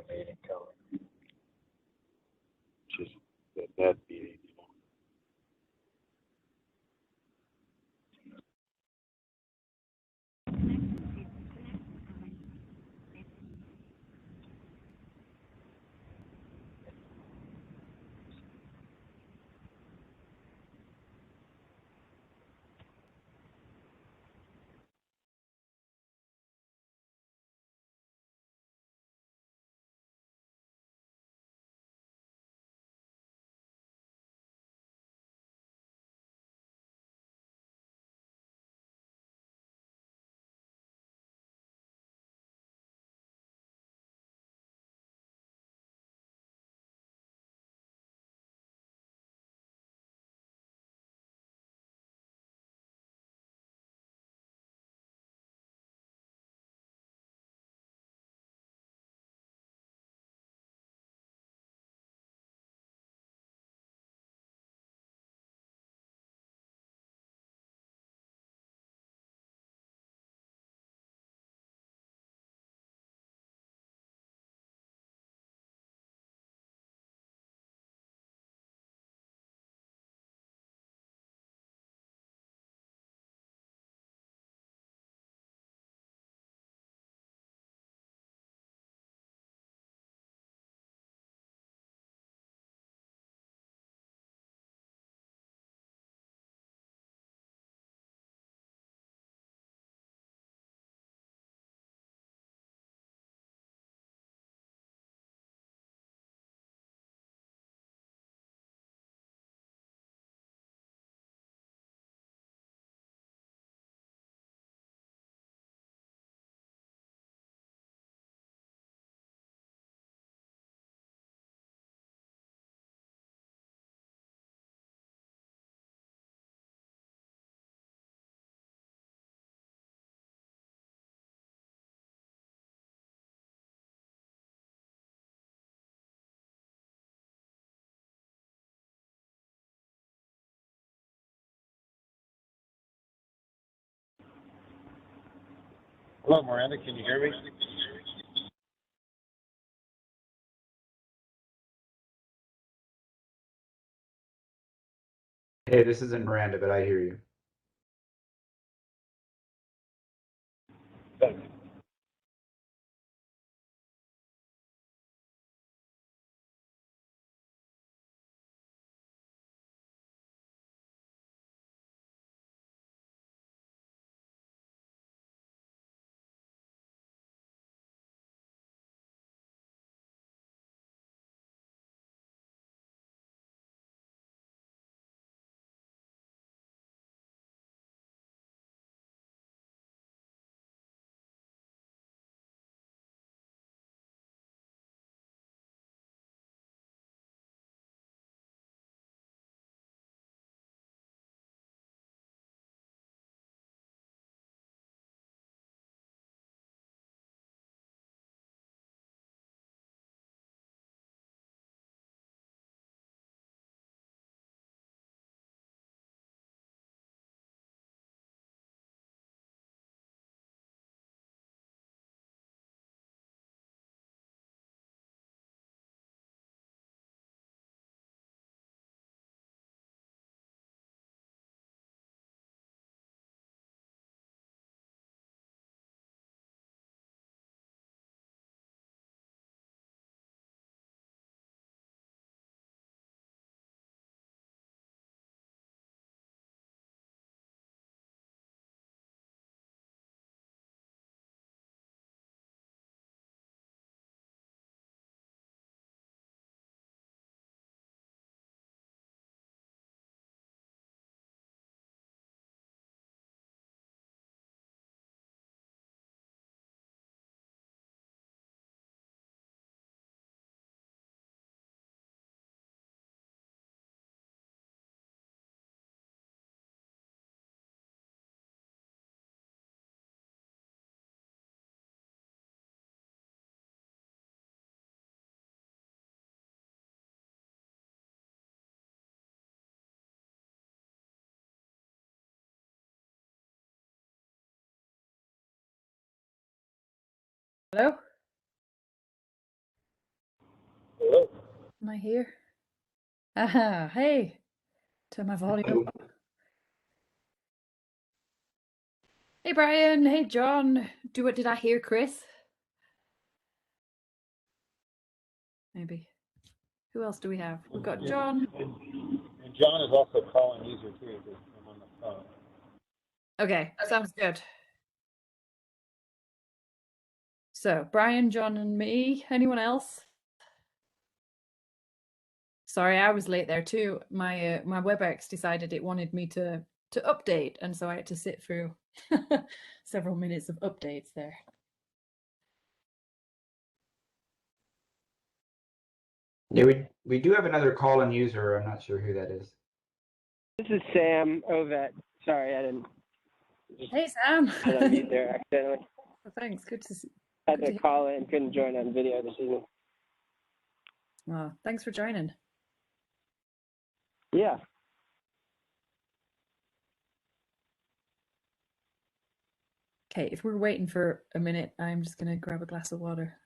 the mating color. Just that beating. Hello, Miranda. Can you hear me? Hey, this isn't Miranda, but I hear you. Thanks. Hello? Am I here? Aha, hey, turn my volume up. Hey Brian, hey John. Did I hear Chris? Maybe. Who else do we have? We've got John. And John is also calling user too, because I'm on the phone. Okay, sounds good. So Brian, John, and me. Anyone else? Sorry, I was late there too. My WebEx decided it wanted me to update, and so I had to sit through several minutes of updates there. Yeah, we do have another call-in user. I'm not sure who that is. This is Sam Ovet. Sorry, I didn't Hey Sam. unmute there accidentally. Thanks. Good to see. Had to call in, couldn't join on video this evening. Well, thanks for joining. Yeah. Okay, if we're waiting for a minute, I'm just gonna grab a glass of water.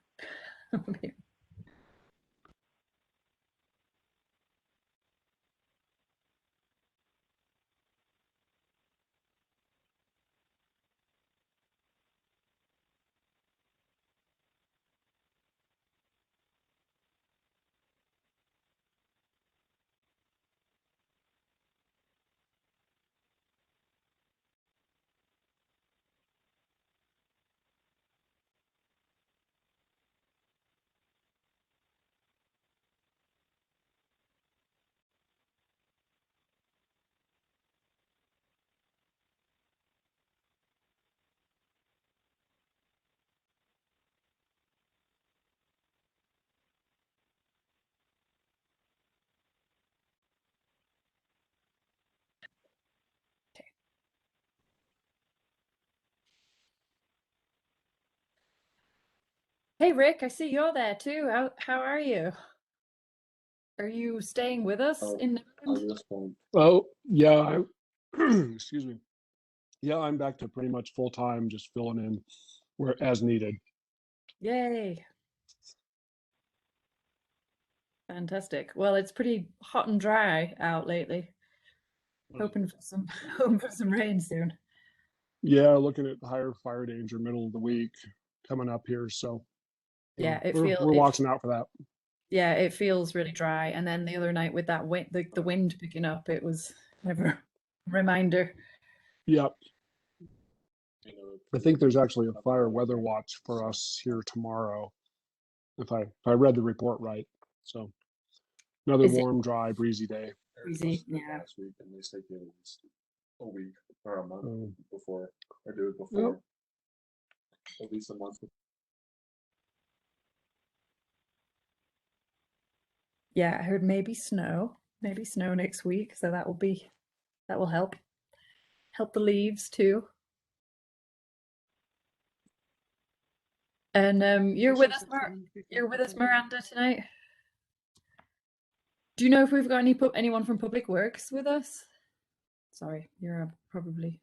Hey Rick, I see you're there too. How are you? Are you staying with us in Netherlands? Oh, yeah. Excuse me. Yeah, I'm back to pretty much full time, just filling in where as needed. Yay. Fantastic. Well, it's pretty hot and dry out lately. Hoping for some rain soon. Yeah, looking at higher fire danger middle of the week coming up here. So Yeah, we're watching out for that. Yeah, it feels really dry. And then the other night with that wind, the wind picking up, it was never a reminder. Yep. I think there's actually a fire weather watch for us here tomorrow, if I read the report right. So another warm, dry, breezy day. Breezy, yeah. Last week, and they say give it a week or a month before, or do it before, at least a month. Yeah, I heard maybe snow next week, so that will help the leaves too. And you're with us, Miranda, tonight. Do you know if we've got anyone from Public Works with us? Sorry, you're probably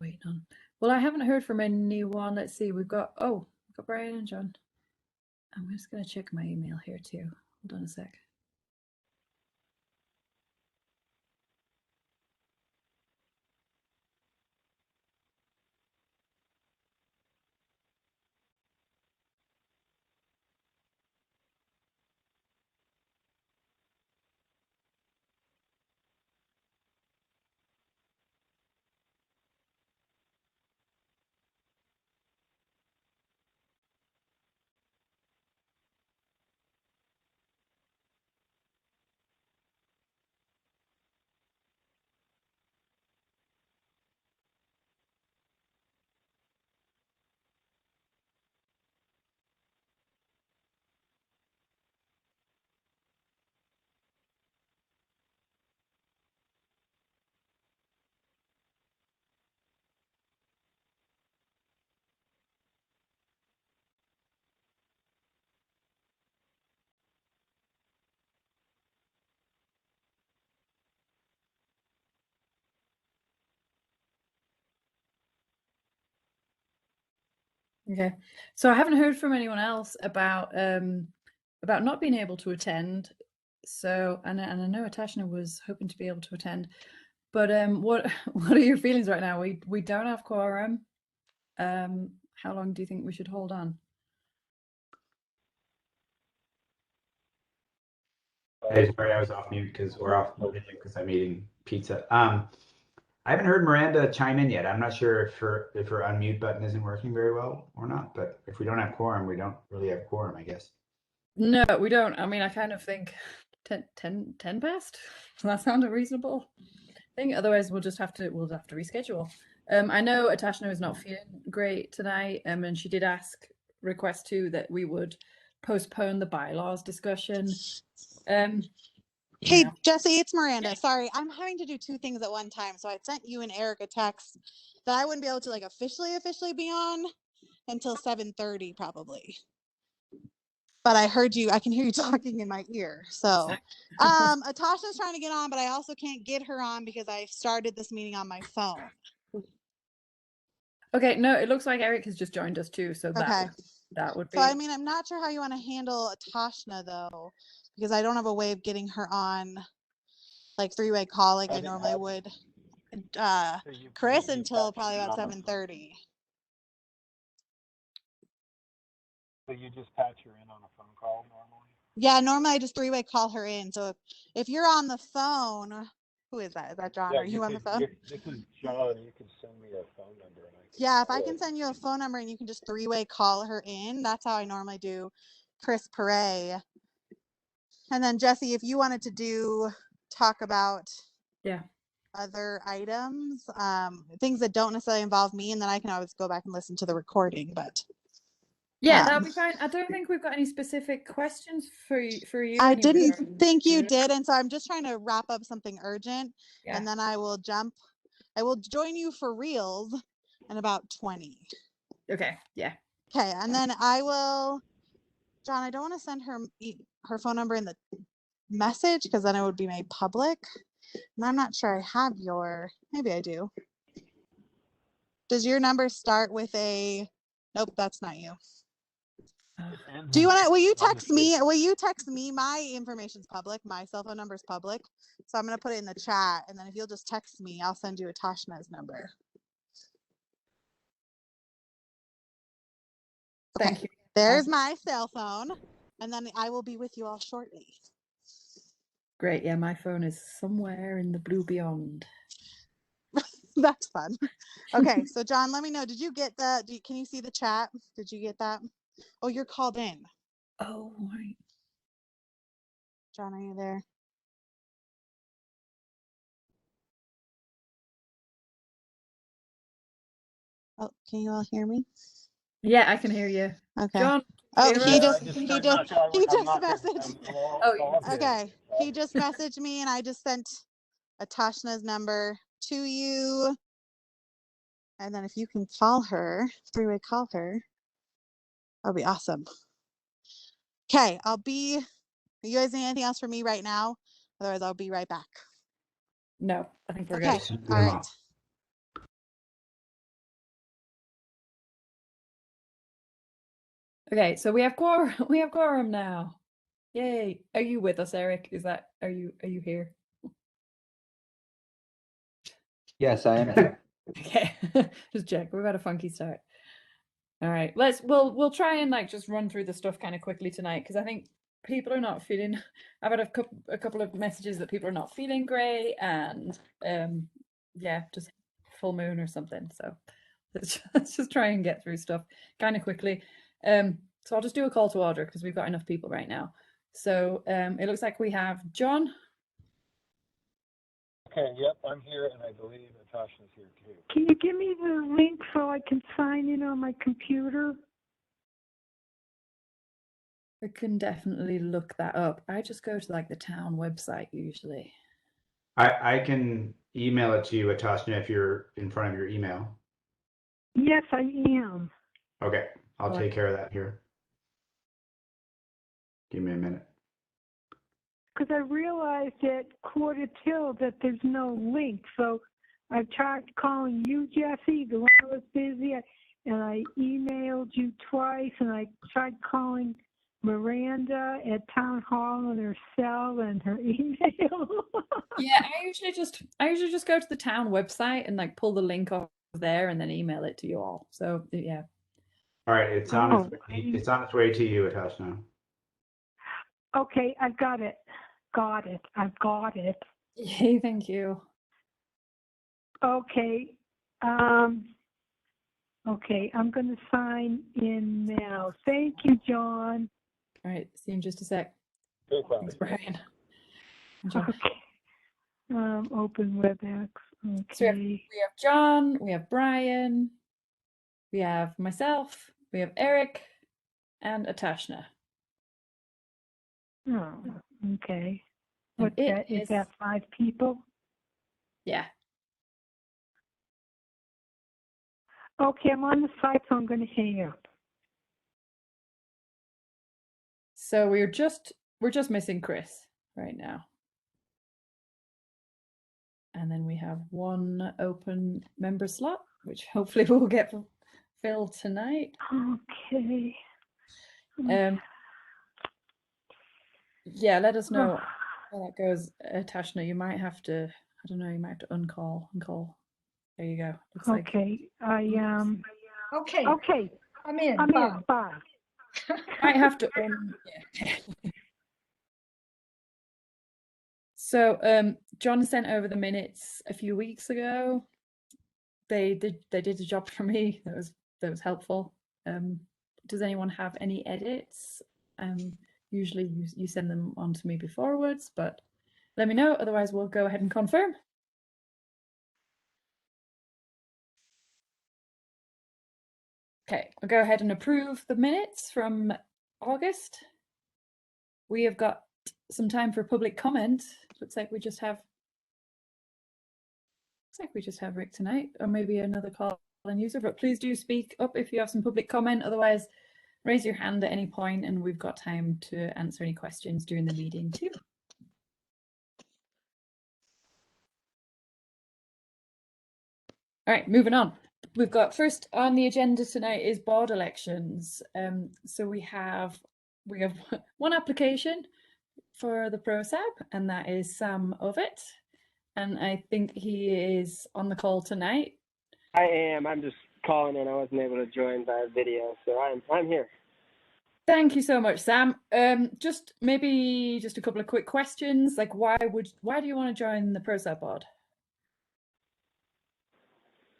waiting on. Well, I haven't heard from anyone. Let's see. We've got Brian and John. I'm just gonna check my email here too. Hold on a sec. Okay. So I haven't heard from anyone else about not being able to attend. So and I know Atashna was hoping to be able to attend. But what are your feelings right now? We don't have quorum. How long do you think we should hold on? Hey, sorry, I was off mute because because I'm eating pizza. I haven't heard Miranda chime in yet. I'm not sure if her unmute button isn't working very well or not. But if we don't have quorum, we don't really have quorum, I guess. No, we don't. I mean, I kind of think 10 past. Does that sound a reasonable thing? Otherwise, we'll have to reschedule. I know Atashna is not feeling great tonight, and she did request too that we would postpone the bylaws discussion. Hey, Jesse, it's Miranda. Sorry, I'm having to do two things at one time. So I sent you and Eric a text that I wouldn't be able to like officially be on until 7:30 probably. But I heard you, I can hear you talking in my ear. So Atasha's trying to get on, but I also can't get her on because I started this meeting on my phone. Okay, no, it looks like Eric has just joined us too. So that would be. So I mean, I'm not sure how you want to handle Atashna though, because I don't have a way of getting her on like three-way call like I normally would. Chris until probably about 7:30. So you just patch her in on a phone call normally? Yeah, normally I just three-way call her in. So if you're on the phone, who is that? Is that John? Yeah, Are you on the phone? This is John. You can send me a phone number. And yeah, if I can send you a phone number and you can just three-way call her in, that's how I normally do Chris Perret. And then Jesse, if you wanted to talk about other items, things that don't necessarily involve me, and then I can always go back and listen to the recording. But yeah, that'll be fine. I don't think we've got any specific questions for you. I didn't think you did, and so I'm just trying to wrap up something urgent, and then I will join you for reels in about 20. Okay, yeah. Okay, and then I will, John, I don't want to send her phone number in the message because then it would be made public. And I'm not sure I have maybe I do. Does your number start with a, nope, that's not you. Do you will you text me? Will you text me? My information's public. My cell phone number is public. So I'm going to put it in the chat. And then if you'll just text me, I'll send you Atashna's number. Okay. Thank you. There's my cell phone. And then I will be with you all shortly. Great. Yeah, my phone is somewhere in the blue beyond. That's fun. Okay. So John, let me know. Did you get can you see the chat? Did you get that? Oh, you're called in. Oh, right. John, are you there? Oh, can you all hear me? Yeah, I can hear you. Okay. John. Oh, he just messaged. Oh, okay. He just messaged me, and I just sent Atashna's number to you. And then if you can call her, three-way call her, that'll be awesome. Okay, you guys need anything else from me right now? Otherwise, I'll be right back. No, I think we're good. All right. Okay, so we have quorum now. Yay. Are you with us, Eric? Are you here? Yes, I am. Okay. Just check. We've had a funky start. All right. We'll try and just run through the stuff kind of quickly tonight because I think people are not feeling. I've had a couple of messages that people are not feeling great and just full moon or something. So let's just try and get through stuff kind of quickly. So I'll just do a call to order because we've got enough people right now. So it looks like we have John. Okay, yep, I'm here, and I believe Natasha's here too. Can you give me the link so I can sign in on my computer? I can definitely look that up. I just go to the town website usually. I can email it to you, Atashna, if you're in front of your email. Yes, I am. Okay, I'll take care of that here. Give me a minute. Because I realized at Quarter Till that there's no link, so I tried calling you, Jesse. The line was busy. and I emailed you twice, and I tried calling Miranda at Town Hall on her cell and her email. Yeah, I usually just go to the town website and like pull the link off there and then email it to you all. So yeah. All right, it's on its way to you, Atash, now. Okay, I've got it. I've got it. Yay, thank you. Okay. Okay, I'm going to sign in now. Thank you, John. All right, see you in just a sec. No problem. Thanks, Brian. And John. Okay. Open WebEx. So Okay. we have John, we have Brian, we have myself, we have Eric, and Atashna. Oh, okay. And What's that? Is that 5 people? Yeah. Okay, I'm on the site, so I'm going to hang up. So we're just missing Chris right now. And then we have one open member slot, which hopefully we'll get filled tonight. Okay. Yeah, let us know how that goes. Tashna, you might have to, I don't know, you might have to uncall. There you go. Looks like Okay. Okay, Okay. I'm in. I'm Bye. in. Bye. might have to yeah. So John sent over the minutes a few weeks ago. They did a job for me. That was helpful. Does anyone have any edits? Usually you send them on to me beforewards, but let me know. Otherwise, we'll go ahead and confirm. Okay, I'll go ahead and approve the minutes from August. We have got some time for public comment. Looks like we just have Rick tonight, or maybe another call-in user, but please do speak up if you have some public comment. Otherwise, raise your hand at any point and we've got time to answer any questions during the meeting too. All right, moving on. We've got first on the agenda tonight is board elections. So we have one application for the Prozac, and that is Sam Ovett. And I think he is on the call tonight. I am. I'm just calling in. I wasn't able to join by video, so I'm here. Thank you so much, Sam. Just maybe just a couple of quick questions. Like, why do you want to join the Prozac board?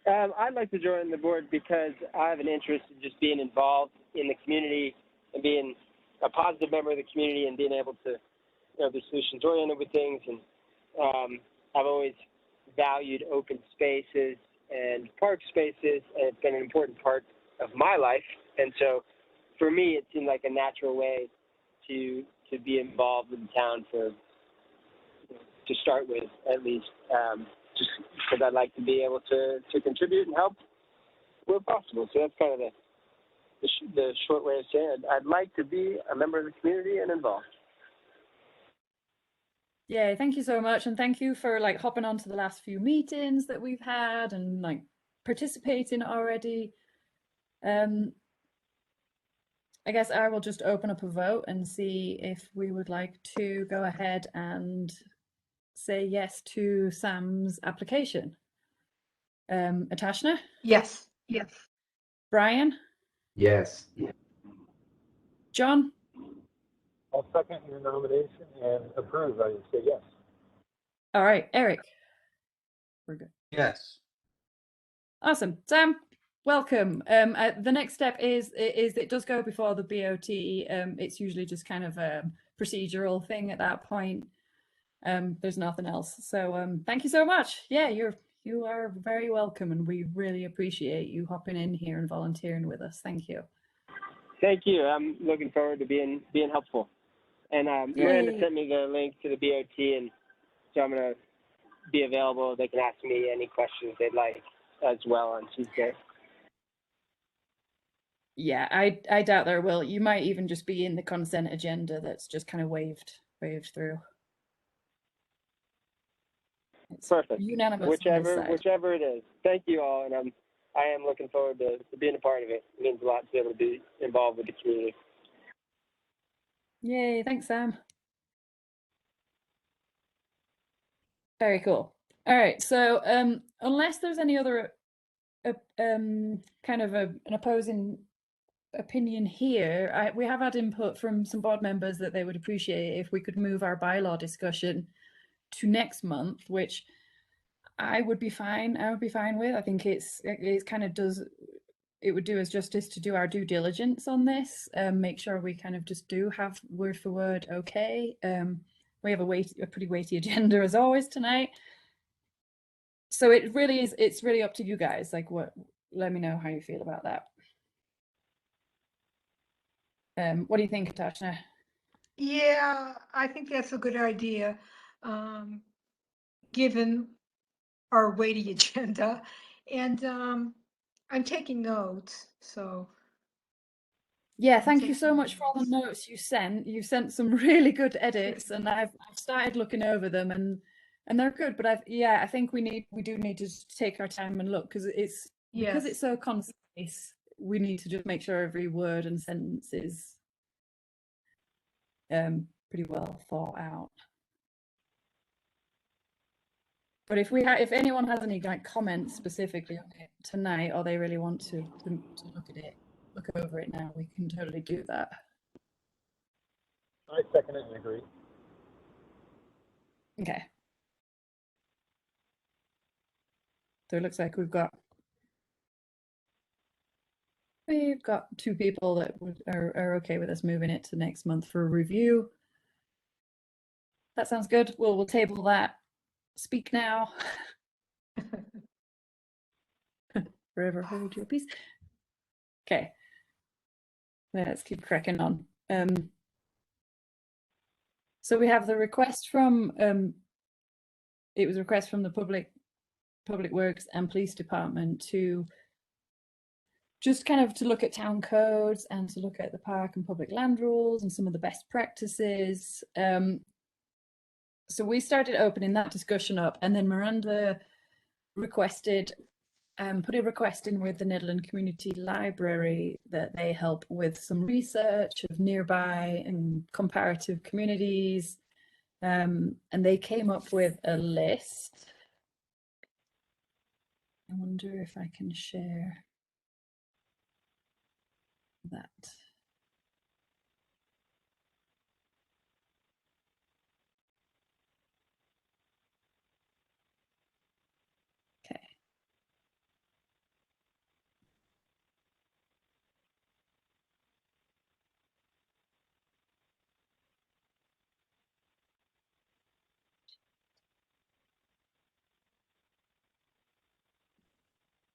I'd like to join the board because I have an interest in just being involved in the community and being a positive member of the community and being able to, be solutions oriented with things. And I've always valued open spaces and park spaces, and it's been an important part of my life. And so for me, it seemed like a natural way to be involved in town to start with, at least. Just because I'd like to be able to contribute and help where possible. So that's kind of the short way of saying it. I'd like to be a member of the community and involved. Yeah, thank you so much, and thank you for like hopping on to the last few meetings that we've had and like participating already. I guess I will just open up a vote and see if we would like to go ahead and say yes to Sam's application. Atashna? Yes. Brian? Yes. John? I'll second your nomination and approve. I say yes. All right, Eric? We're good. Yes. Awesome. Sam, welcome. The next step is it does go before the BOT. It's usually just kind of a procedural thing at that point. There's nothing else. So thank you so much. Yeah, you are very welcome, and we really appreciate you hopping in here and volunteering with us. Thank you. Thank you. I'm looking forward to being helpful. And Miranda sent me the link to the BOT, and so I'm going to be available. They can ask me any questions they'd like as well on Tuesday. Yeah, I doubt there will. You might even just be in the consent agenda that's just kind of waved through. It's perfect. Unanimous. Whichever it is. Thank you all, and I am looking forward to being a part of it. It means a lot to be able to be involved with the community. Yay, thanks, Sam. Very cool. All right, so unless there's any other kind of an opposing opinion here, we have had input from some board members that they would appreciate if we could move our bylaw discussion to next month, which I would be fine. I would be fine with. I think it kind of does. It would do us justice to do our due diligence on this. Make sure we kind of just do have word for word. Okay. We have a pretty weighty agenda as always tonight. So it really is. It's really up to you guys. Like, what? Let me know how you feel about that. What do you think, Tashna? Yeah, I think that's a good idea, given our weighty agenda. And I'm taking notes, so. Yeah, thank you so much for all the notes you sent. You sent some really good edits, and I've started looking over them, and they're good. But I think we do need to just take our time and look, because it's so concise. We need to just make sure every word and sentence is pretty well thought out. But if anyone has any like comments specifically on it tonight, or they really want to look at it, look over it now, we can totally do that. I second it and agree. Okay. So it looks like we've got two people that are okay with us moving it to next month for a review. That sounds good. We'll table that. Speak now. Forever hold your peace. Okay. Let's keep cracking on. So we have the request from it was a request from the Public Works and Police Department to just kind of to look at town codes and to look at the park and public land rules and some of the best practices. So we started opening that discussion up, and then Miranda requested, put a request in with the Nederland Community Library that they help with some research of nearby and comparative communities. And they came up with a list. I wonder if I can share that. Okay.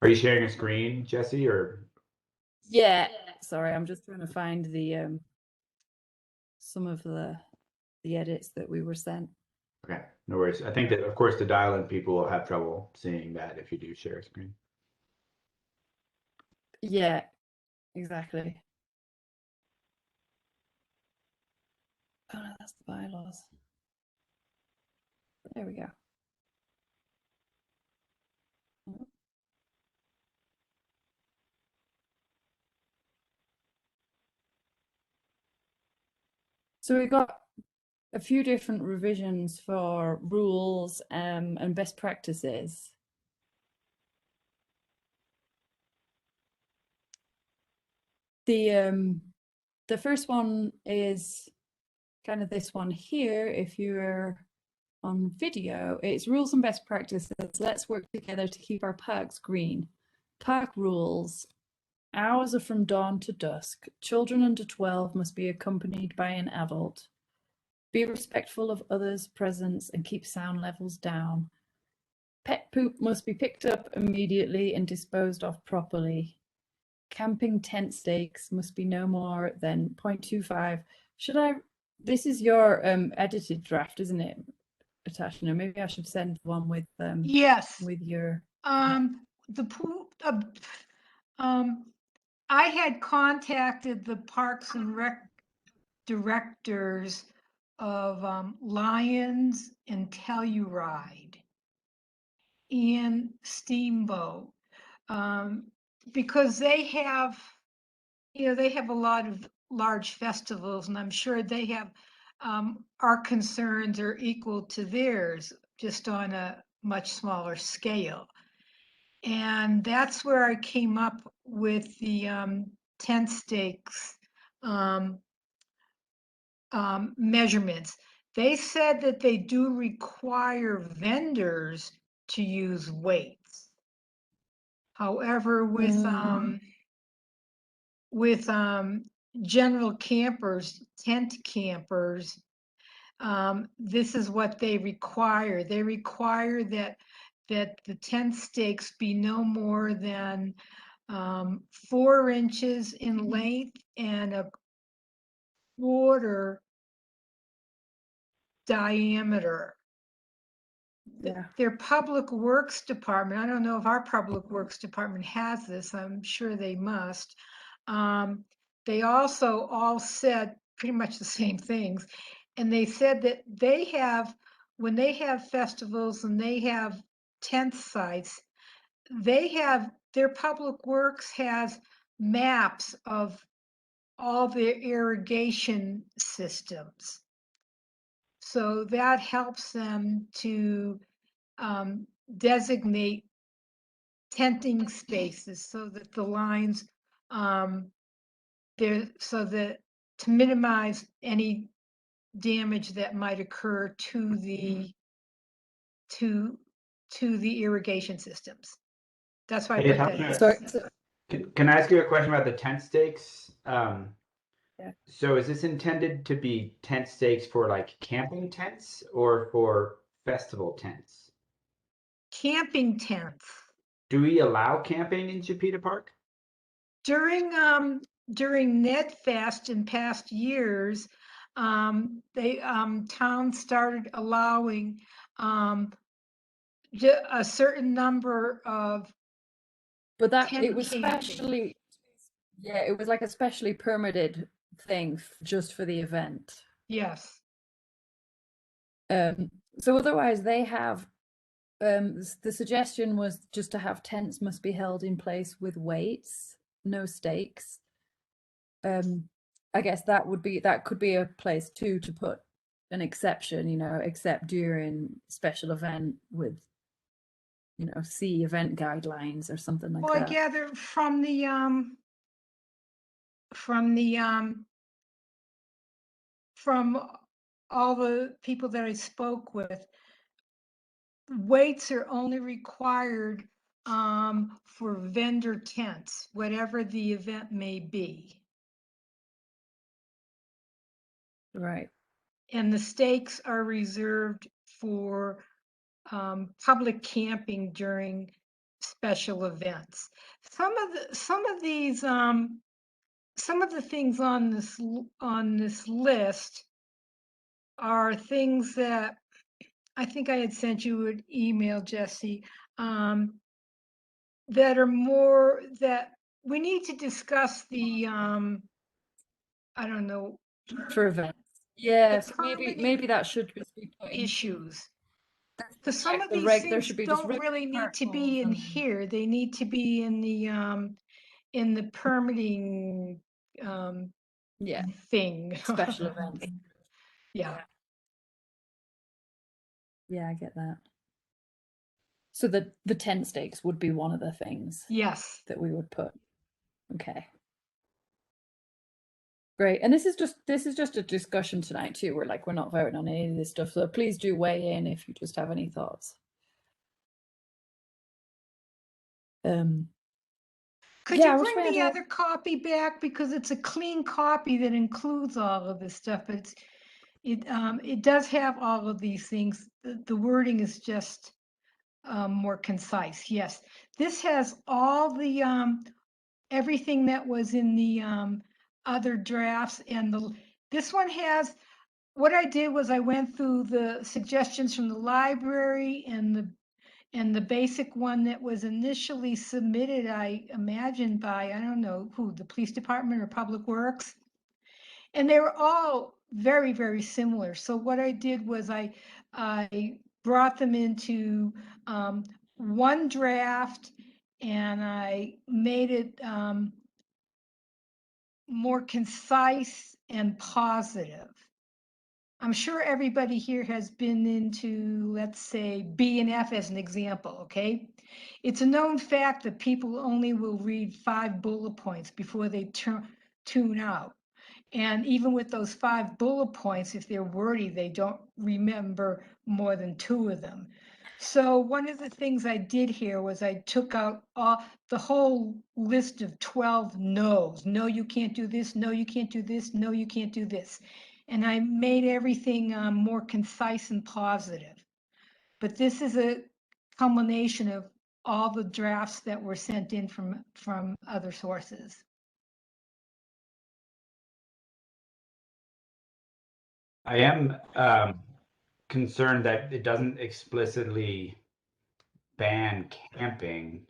Are you sharing a screen, Jesse, or? Yeah, sorry, I'm just trying to find the some of the edits that we were sent. Okay, no worries. I think that, of course, the dial-in people will have trouble seeing that if you do share a screen. Yeah, exactly. Oh no, that's the bylaws. There we go. So we got a few different revisions for rules and best practices. The first one is kind of this one here. If you're on video, it's rules and best practices. Let's work together to keep our parks green. Park rules. Hours are from dawn to dusk. Children under 12 must be accompanied by an adult. Be respectful of others' presence and keep sound levels down. Pet poop must be picked up immediately and disposed of properly. Camping tent stakes must be no more than 0.25. This is your edited draft, isn't it, Tashna? Maybe I should send one with Yes. with your The pool. I had contacted the Parks and Rec directors of Lions and Telluride and Steamboat. because they have, they have a lot of large festivals, and I'm sure they have, our concerns are equal to theirs, just on a much smaller scale. And that's where I came up with the tent stakes measurements. They said that they do require vendors to use weights. However, with general campers, tent campers, this is what they require. They require that the tent stakes be no more than 4 inches in length and a quarter diameter. Yeah. Their public works department, I don't know if our public works department has this, I'm sure they must. They also all said pretty much the same things. And they said that they have, when they have festivals and they have tent sites, their public works has maps of all their irrigation systems. So that helps them to designate tenting spaces so that the lines so that to minimize any damage that might occur to the irrigation systems. That's why I Hey, put help that me. in. So, Can I ask you a question about the tent stakes? Yeah. So is this intended to be tent stakes for like camping tents or for festival tents? Camping tents. Do we allow camping in Chipeta Park? During NetFest in past years, towns started allowing a certain number of but that tent it was camping. specially, yeah, it was like a specially permitted thing just for the event. Yes. So otherwise they have, the suggestion was just to have tents must be held in place with weights, no stakes. I guess that could be a place too to put an exception, except during special event with, see event guidelines or something like Well, I that. gather from all the people that I spoke with, weights are only required for vendor tents, whatever the event may be. Right. And the stakes are reserved for public camping during special events. Some of the things on this list are things that I think I had sent you an email, Jesse, that are more that we need to discuss the I don't know, For events. Yes, permitting maybe that should just be put into issues. Because some like of the these there things should be just don't really need to be in and here. They need to be in the permitting yeah, thing. special events. Yeah. Yeah, I get that. So the tent stakes would be one of the things Yes. that we would put. Okay. Great. And this is just a discussion tonight too. We're not voting on any of this stuff. So please do weigh in if you just have any thoughts. Could Yeah, you bring the other copy back, because it's a clean copy that includes all of this stuff, but it does have all of these things. The wording is just more concise. Yes, this has all the everything that was in the other drafts, and this one has. What I did was I went through the suggestions from the library and the basic one that was initially submitted, I imagine, by, I don't know who, the police department or public works. And they were all very, very similar. So what I did was I brought them into one draft, and I made it more concise and positive. I'm sure everybody here has been into, let's say, B and F as an example, okay? It's a known fact that people only will read 5 bullet points before they tune out. And even with those 5 bullet points, if they're wordy, they don't remember more than 2 of them. So one of the things I did here was I took out the whole list of 12 no's. No, you can't do this. No, you can't do this. No, you can't do this. And I made everything more concise and positive. But this is a culmination of all the drafts that were sent in from other sources. I am concerned that it doesn't explicitly ban camping,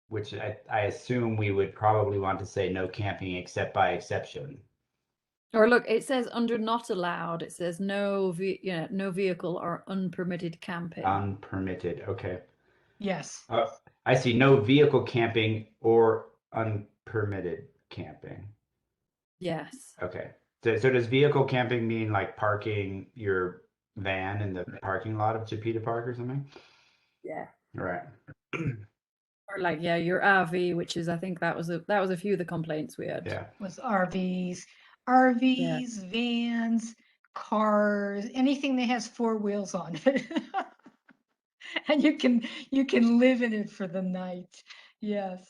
which I assume we would probably want to say no camping except by exception. Or look, it says under not allowed, it says no vehicle or unpermitted camping. Unpermitted, okay. Yes. I see no vehicle camping or unpermitted camping. Yes. Okay. So does vehicle camping mean like parking your van in the parking lot of Chipeta Park or something? Yeah. Right. Or like, yeah, your RV, which is, I think that was a few of the complaints we had. Yeah. Was RVs, vans, cars, anything that has 4 wheels on it. And you can live in it for the night. Yes.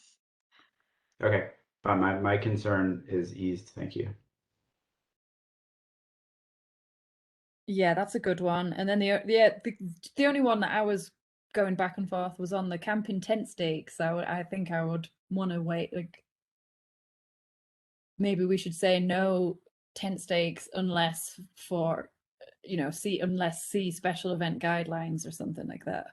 Okay. My concern is eased. Thank you. Yeah, that's a good one. And then the only one that I was going back and forth was on the camping tent stakes. So I think I would want to wait. Like, maybe we should say no tent stakes unless for, see special event guidelines or something like that.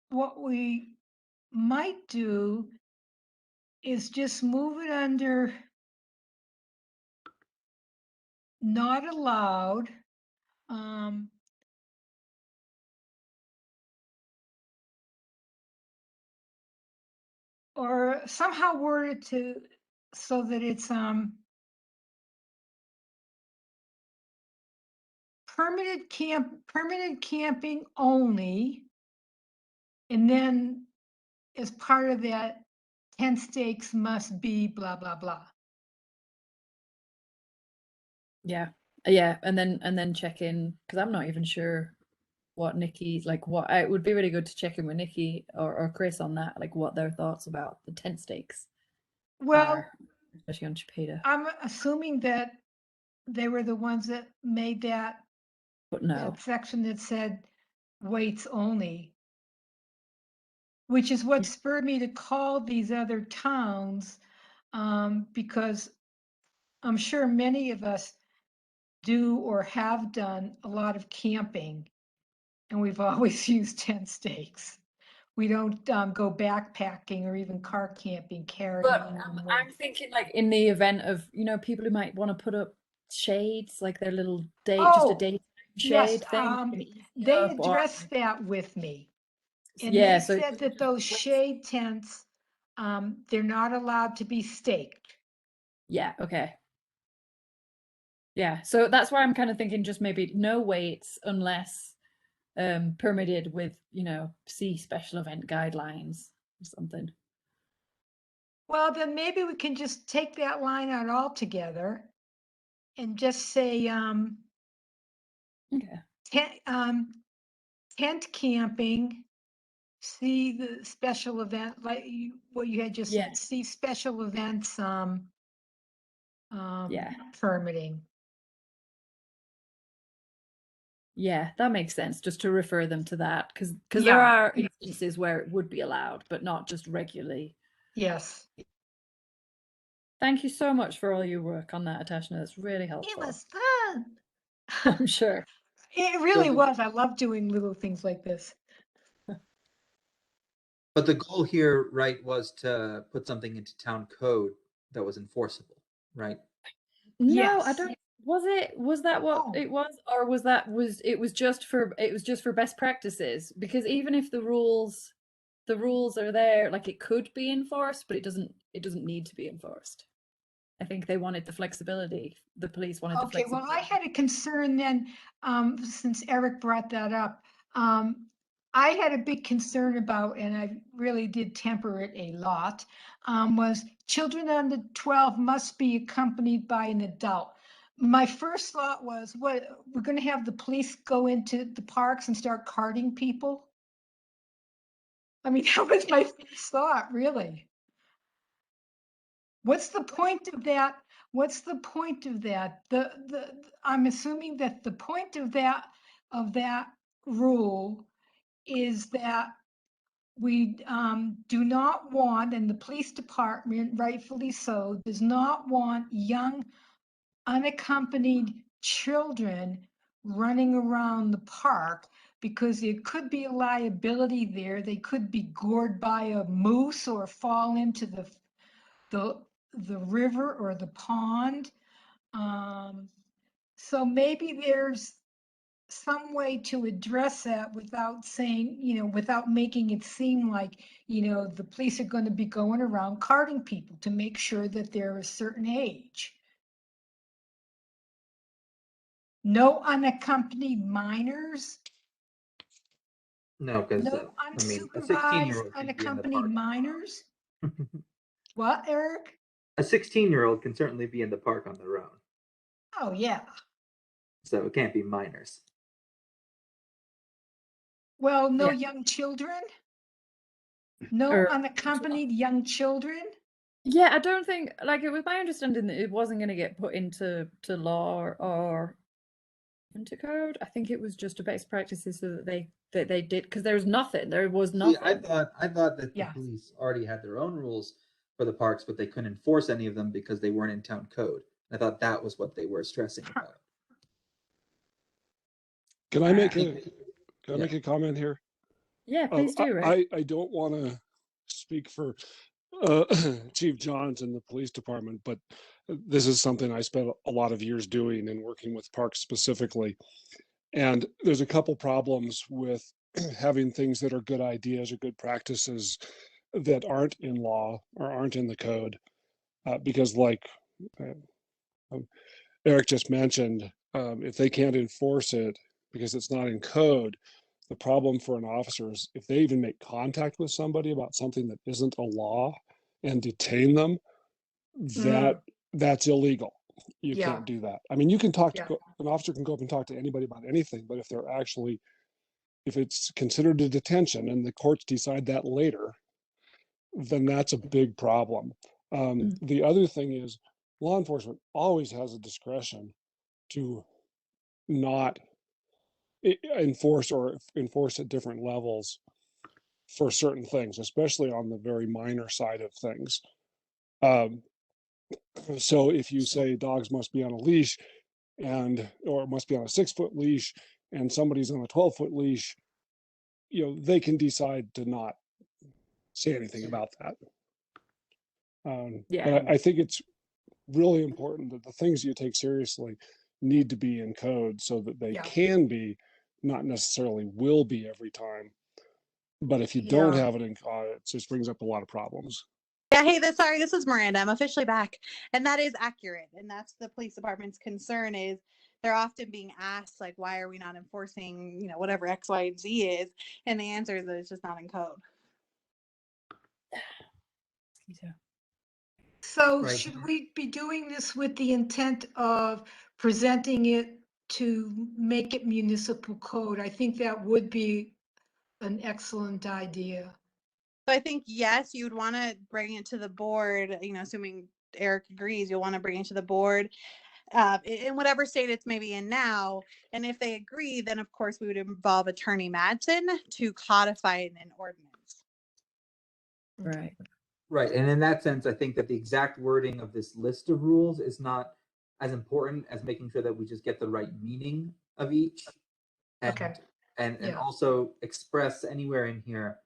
What we might do is just move it under not allowed. Or somehow word it so that it's permitted camping only, and then as part of that, tent stakes must be blah blah blah. Yeah, and then check in, because I'm not even sure what Nikki's like. What it would be really good to check in with Nikki or Chris on that, like what their thoughts about the tent stakes. Well, especially on Chipeta. I'm assuming that they were the ones that made that, but no, that section that said weights only, which is what spurred me to call these other towns, because I'm sure many of us do or have done a lot of camping, and we've always used tent stakes. We don't go backpacking or even car camping carrying. But I'm thinking, like, in the event of, people who might want to put up shades, like their little just a day shade thing. They addressed that with me. And they said that those shade tents, they're not allowed to be staked. Yeah, okay. Yeah, so that's why I'm kind of thinking just maybe no weights unless permitted with, see special event guidelines or something. Well, then maybe we can just take that line out altogether and just say tent camping, see the special event, like what you had just said, see special events permitting. Yeah, that makes sense, just to refer them to that, because there are instances where it would be allowed, but not just regularly. Yes. Thank you so much for all your work on that, Atashna. That's really helpful. It was fun. I'm sure. It really was. I love doing little things like this. But the goal here, right, was to put something into town code that was enforceable, right? No, I don't. Was that what Oh. it was, or was it just for best practices? Because even if the rules are there, like it could be enforced, but it doesn't need to be enforced. I think they wanted the flexibility. The police wanted the Okay, well, flexibility. I had a concern then, since Eric brought that up. I had a big concern about, and I really did temper it a lot, was children under 12 must be accompanied by an adult. My first thought was, what, we're gonna have the police go into the parks and start carting people? I mean, that was my first thought, really. What's the point of that? What's the point of that? I'm assuming that the point of that rule is that we do not want, and the police department, rightfully so, does not want young unaccompanied children running around the park, because there could be a liability there. They could be gored by a moose or fall into the river or the pond. So maybe there's some way to address that without saying, without making it seem like, the police are going to be going around carting people to make sure that they're a certain age. No unaccompanied minors? No, because No I mean, a unsupervised 16-year-old can be in the unaccompanied park. minors? What, Eric? A 16-year-old can certainly be in the park on their own, Oh, yeah. so it can't be minors. Well, no Yeah. young children? No Or- unaccompanied young children? Yeah, I don't think, like, it was my understanding that it wasn't going to get put into law or into code. I think it was just a best practices so that they did, because there was nothing. See, I thought that the Yeah. police already had their own rules for the parks, but they couldn't enforce any of them because they weren't in town code. I thought that was what they were stressing about. Can I make a Yeah. comment here? Yeah, please do, right? I don't want to speak for Chief Johns and the police department, but this is something I spent a lot of years doing and working with parks specifically. And there's a couple problems with having things that are good ideas or good practices that aren't in law or aren't in the code. Because like Eric just mentioned, if they can't enforce it because it's not in code, the problem for an officer is if they even make contact with somebody about something that isn't a law and detain them, that's illegal. You Yeah. can't do that. I mean, you can talk to Yeah. an officer can go up and talk to anybody about anything, but if it's considered a detention and the courts decide that later, then that's a big problem. The other thing is law enforcement always has a discretion to not enforce or enforce at different levels for certain things, especially on the very minor side of things. So if you say dogs must be on a leash or must be on a 6-foot leash and somebody's on a 12-foot leash, they can decide to not say anything about that. Yeah. But I think it's really important that the things you take seriously need to be in code so that they can be, not necessarily will be every time. But if you don't have it in code, it just brings up a lot of problems. Yeah, hey, sorry, this is Miranda. I'm officially back. And that is accurate. And that's the police department's concern is they're often being asked, like, why are we not enforcing, whatever X, Y, and Z is? And the answer is that it's just not in code. So Right. should we be doing this with the intent of presenting it to make it municipal code? I think that would be an excellent idea. So I think, yes, you'd want to bring it to the board, assuming Eric agrees, you'll want to bring it to the board in whatever state it's maybe in now. And if they agree, then of course we would involve Attorney Madsen to codify it in an ordinance. Right. Right. And in that sense, I think that the exact wording of this list of rules is not as important as making sure that we just get the right meaning of each. And, Okay. And also express anywhere in here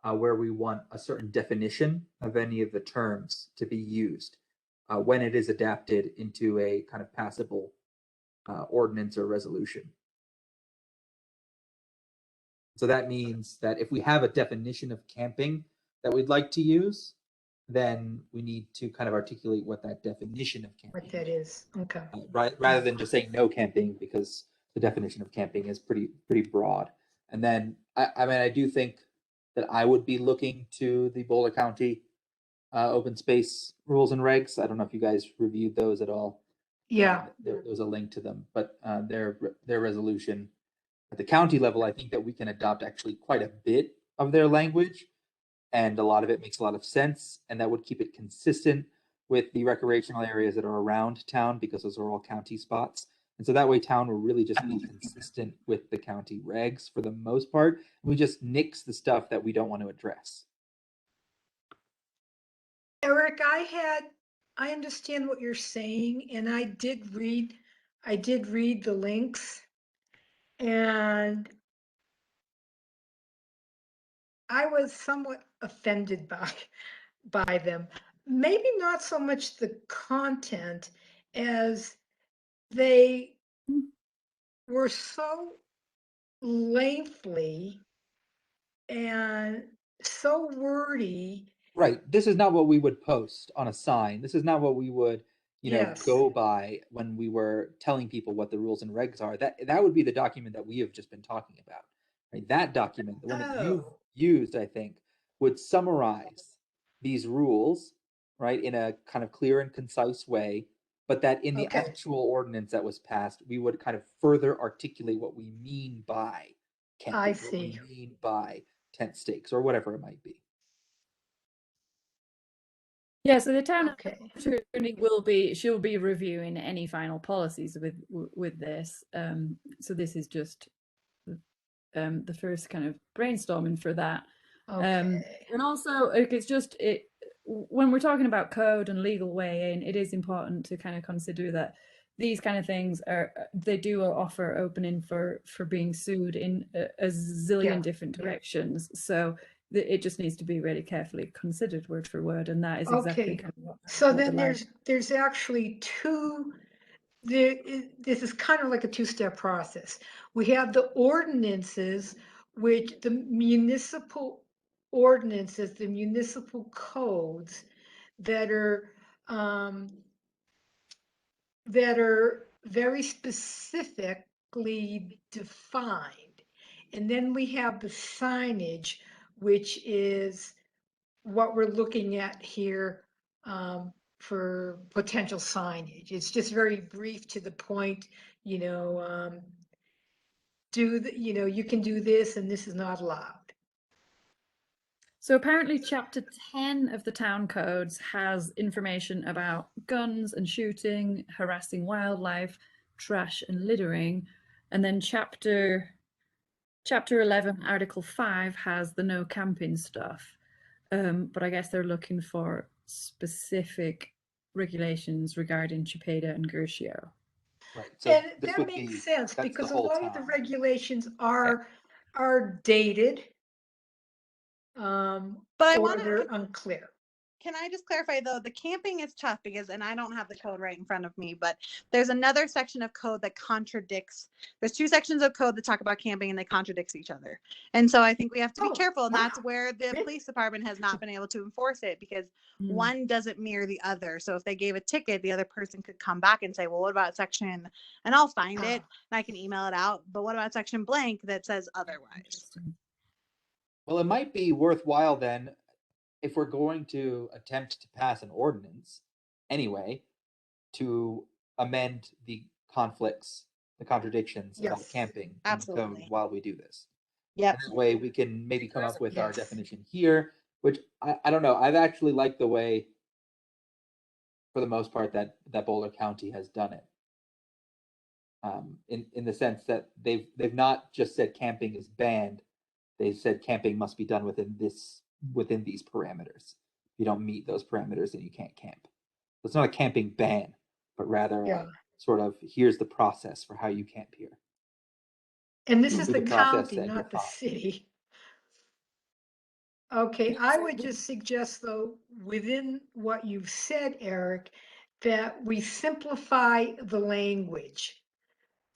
where we want a certain definition of any of the terms to be used when it is adapted into a kind of passable ordinance or resolution. So that means that if we have a definition of camping that we'd like to use, then we need to kind of articulate what that definition of camping What that is, okay. right, rather than just saying no camping, because the definition of camping is pretty broad. And then I mean, I do think that I would be looking to the Boulder County open space rules and regs. I don't know if you guys reviewed those at all. Yeah, There was a link to them, but their resolution at the county level, I think that we can adopt actually quite a bit of their language, and a lot of it makes a lot of sense, and that would keep it consistent with the recreational areas that are around town, because those are all county spots. And so that way town will really just be consistent with the county regs for the most part. We just nix the stuff that we don't want to address. Eric, I understand what you're saying, and I did read the links, and I was somewhat offended by them. Maybe not so much the content as they were so lengthy and so wordy. Right. This is not what we would post on a sign. This is not what we would, Yes. go by when we were telling people what the rules and regs are. That would be the document that we have just been talking about. Right? That document, the one that you've used, I think, would summarize these rules, right, in a kind of clear and concise way, but that in the Okay. actual ordinance that was passed, we would kind of further articulate what we mean by camping, I what see. we mean by tent stakes, or whatever it might be. Yeah, so the town Okay. attorney she'll be reviewing any final policies with this. So this is just the first kind of brainstorming for that. Okay. And also, it's just when we're talking about code and legal weighing, it is important to kind of consider that these kind of things they do offer opening for being sued in a zillion different directions. So it just needs to be really carefully considered word for word, and that is exactly Okay. kind of what. So what then the there's actually two. This is kind of like a two-step process. We have the ordinances, which the municipal ordinances, the municipal codes that are very specifically defined. And then we have the signage, which is what we're looking at here for potential signage. It's just very brief to the point, you can do this and this is not allowed. So apparently chapter 10 of the town codes has information about guns and shooting, harassing wildlife, trash and littering. And then chapter 11, article 5 has the no camping stuff. But I guess they're looking for specific regulations regarding Chipeta and Gershio. Right. So and this that would makes be, sense that's because the a whole lot of the town. regulations are dated. But I or want they're to. unclear. Can I just clarify though, the camping is tough because, and I don't have the code right in front of me, but there's another section of code that contradicts. There's two sections of code that talk about camping and they contradict each other. And so I think we have to be careful. And that's where the police department has not been able to enforce it because one doesn't mirror the other. So if they gave a ticket, the other person could come back and say, well, what about section, and I'll find it and I can email it out. But what about section blank that says otherwise? Well, it might be worthwhile then, if we're going to attempt to pass an ordinance anyway, to amend the conflicts, the contradictions about camping in the code while we do this. Yep. And that way we can maybe come up with our definition here, which I don't know. I've actually liked the way, for the most part, that Boulder County has done it. In the sense that they've not just said camping is banned, they've said camping must be done within these parameters. If you don't meet those parameters, then you can't camp. So it's not a camping ban, but rather sort of here's the process for how you camp here. And this is the county, not the city. Okay, I would just suggest though, within what you've said, Eric, that we simplify the language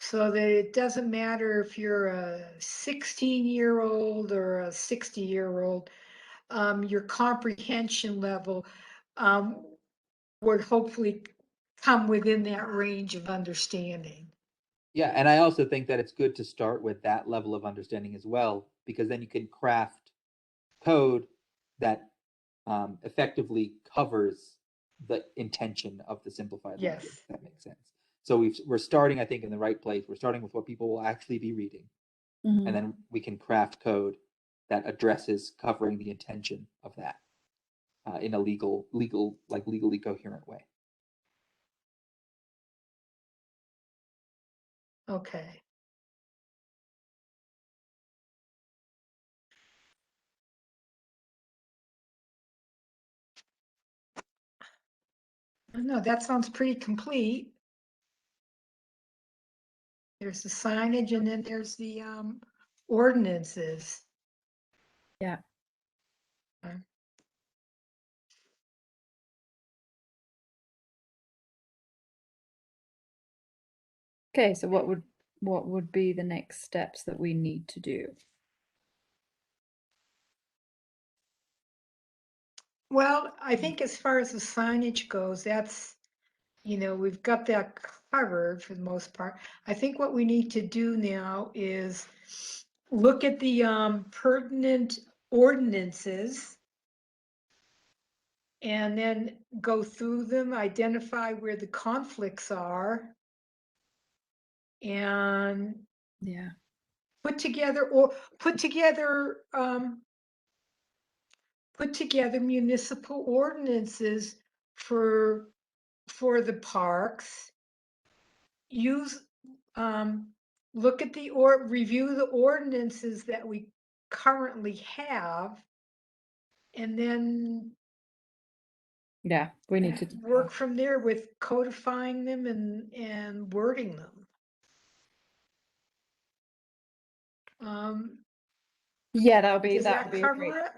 so that it doesn't matter if you're a 16-year-old or a 60-year-old, your comprehension level would hopefully come within that range of understanding. Yeah, and I also think that it's good to start with that level of understanding as well, because then you can craft code that effectively covers the intention of the simplified language. Yes. If that makes sense. So we're starting, I think, in the right place. We're starting with what people will actually be reading, Mhm. and then we can craft code that addresses covering the intention of that in a legally coherent way. Okay. No, that sounds pretty complete. There's the signage and then there's the ordinances. Yeah. Okay, so what would be the next steps that we need to do? Well, I think as far as the signage goes, that's, we've got that covered for the most part. I think what we need to do now is look at the pertinent ordinances and then go through them, identify where the conflicts are, and Yeah. put together municipal ordinances for the parks. Use look at review the ordinances that we currently have, and then Yeah, we need to work from there with codifying them and wording them. Yeah, that would be Does that great. cover it?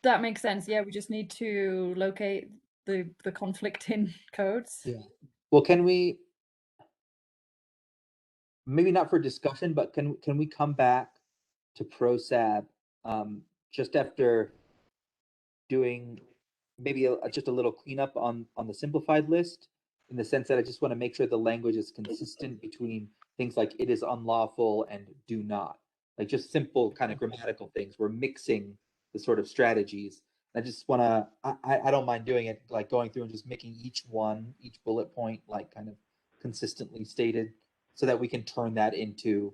That makes sense. Yeah, we just need to locate the conflicting codes. Yeah. Well, can we, maybe not for discussion, but can we come back to ProSab just after doing maybe just a little cleanup on the simplified list, in the sense that I just want to make sure the language is consistent between things like it is unlawful and do not, like just simple kind of grammatical things. We're mixing the sort of strategies. I just want to, I don't mind doing it, like going through and just making each bullet point, like kind of consistently stated, so that we can turn that into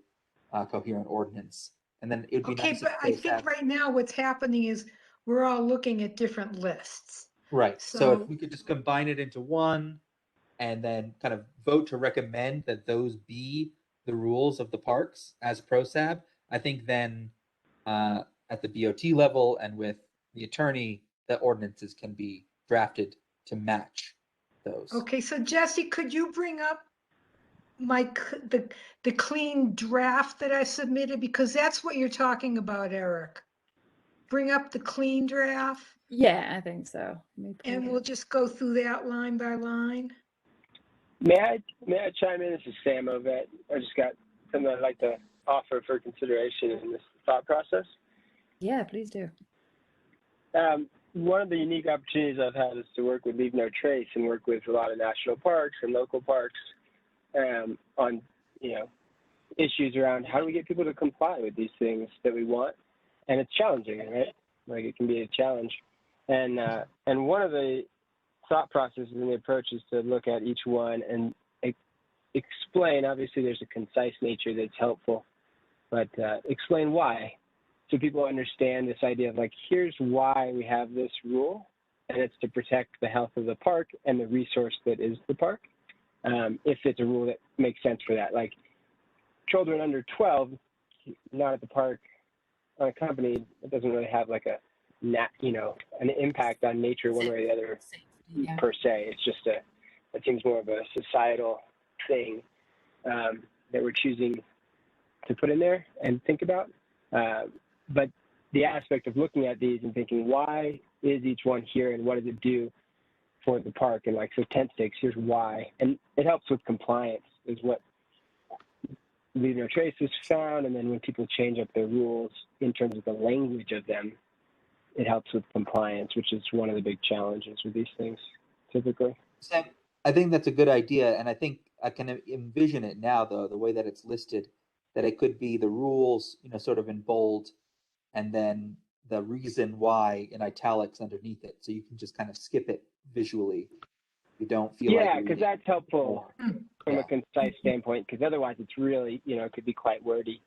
a coherent ordinance. And then it'd be Okay, nice but I think right now what's happening is we're all looking at different lists. right. So So if we could just combine it into one and then kind of vote to recommend that those be the rules of the parks as ProSab, I think then at the BOT level and with the attorney, the ordinances can be drafted to match those. okay, so Jesse, could you bring up the clean draft that I submitted, because that's what you're talking about, Eric. Bring up the clean draft. Yeah, I think so. And we'll just go through that line by line. May I chime in? This is Sam Ovet. I just got something I'd like to offer for consideration in this thought process. Yeah, please do. One of the unique opportunities I've had is to work with Leave No Trace and work with a lot of national parks and local parks on, issues around how do we get people to comply with these things that we want. And it's challenging, right? Like it can be a challenge. And one of the thought processes and the approach is to look at each one and explain. Obviously, there's a concise nature that's helpful, but explain why, so people understand this idea of like, here's why we have this rule, and it's to protect the health of the park and the resource that is the park. If it's a rule that makes sense for that, like children under 12, not at the park, unaccompanied, it doesn't really have like an impact on nature one way or the other. Yeah. Per se. It's just it seems more of a societal thing that we're choosing to put in there and think about. But the aspect of looking at these and thinking, why is each one here and what does it do for the park? And like, so tent stakes, here's why. And it helps with compliance is what leave no trace is found, and then when people change up their rules in terms of the language of them, it helps with compliance, which is one of the big challenges with these things typically. Sam, I think that's a good idea, and I think I can envision it now, though, the way that it's listed, that it could be the rules, sort of in bold, and then the reason why in italics underneath it, so you can just kind of skip it visually. You don't feel like Yeah, because that's helpful from Yeah. a concise standpoint, because otherwise it's really, it could be quite wordy.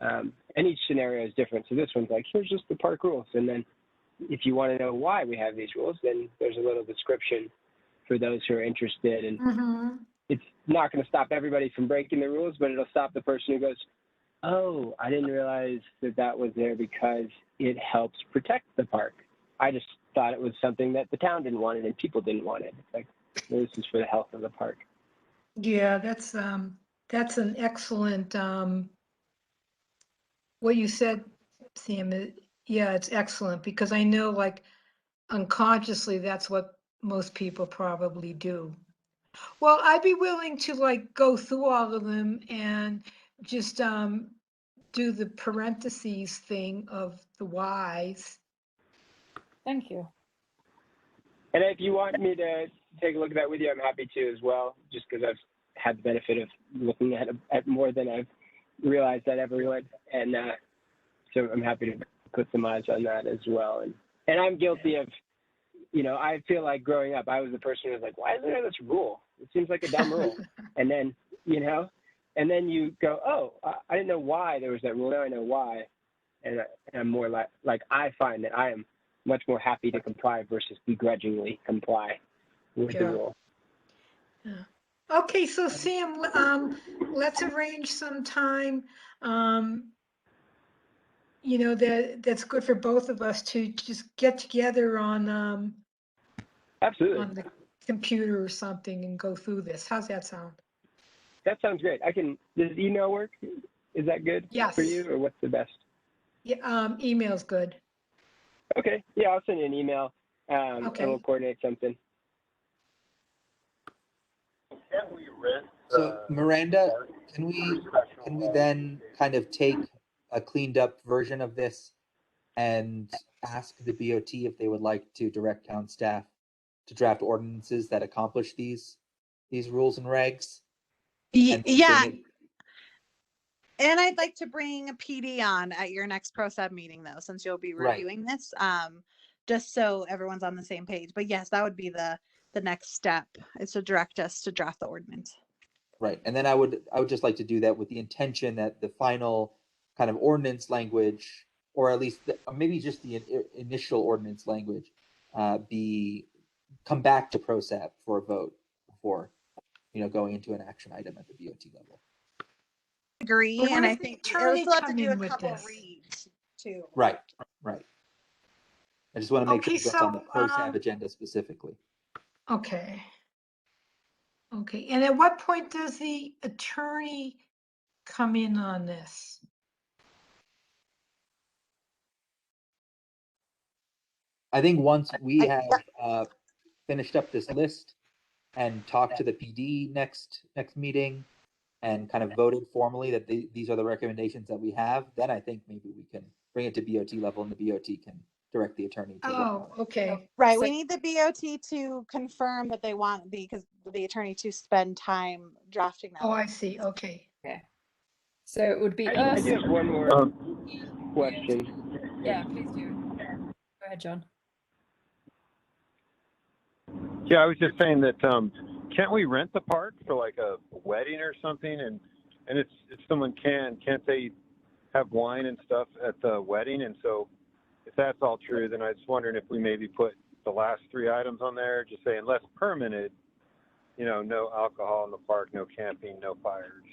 And each scenario is different. So this one's like, here's just the park rules. And then if you want to know why we have these rules, then there's a little description for those who are interested. And it's not going to stop everybody from breaking the rules, but it'll stop the person who goes, oh, I didn't realize that was there because it helps protect the park. I just thought it was something that the town didn't want it and people didn't want it. It's like, this is for the health of the park. Yeah, that's an excellent, what you said, Sam. Yeah, it's excellent because I know, like, unconsciously, that's what most people probably do. Well, I'd be willing to like go through all of them and just do the parentheses thing of the whys. Thank you. And if you want me to take a look at that with you, I'm happy to as well, just because I've had the benefit of looking at more than I've realized that ever would. And so I'm happy to put some eyes on that as well. And I'm guilty of, I feel like growing up, I was the person who was like, why isn't there this rule? It seems like a dumb rule. And then, and then you go, oh, I didn't know why there was that rule. Now I know why. And I'm more like I find that I am much more happy to comply versus begrudgingly comply with the rule. Yeah. Okay, so Sam, let's arrange some time, that's good for both of us to just get together on Absolutely. on the computer or something and go through this. How's that sound? That sounds great. Does email work? Is that good for you, or what's the best? Yeah, email's good. Okay. Yeah, I'll send you an email, Okay. and we'll coordinate something. Can we rent? So Miranda, can we then kind of take a cleaned up version of this and ask the BOT if they would like to direct town staff to draft ordinances that accomplish these rules and regs? And Yeah. bring it- And I'd like to bring a PD on at your next ProSab meeting, though, since you'll be Right. reviewing this, just so everyone's on the same page. But yes, that would be the next step, is to direct us to draft the ordinance. Right, and then I would just like to do that with the intention that the final kind of ordinance language, or at least maybe just the initial ordinance language, come back to ProSap for a vote before, going into an action item at the BOT level. Agree, But and where's I the think attorney we'll have to come do a in with couple this? reads too. Right. I just want to make Okay, sure it gets on the so, ProSap agenda specifically. Okay. Okay, and at what point does the attorney come in on this? I think once we have finished up this list and talked to the PD next meeting and kind of voted formally that these are the recommendations that we have, then I think maybe we can bring it to BOT level and the BOT can direct the attorney to work on it. Okay. Right, So- we need the BOT to confirm that they want the attorney to spend time drafting that. Oh, I see, okay. So it would be I us. do have one more question. Yeah, please do. Go ahead, John. Yeah, I was just saying that can't we rent the park for like a wedding or something? And if someone can't they have wine and stuff at the wedding? And so if that's all true, then I was wondering if we maybe put the last 3 items on there, just say unless permitted, no alcohol in the park, no camping, no fires.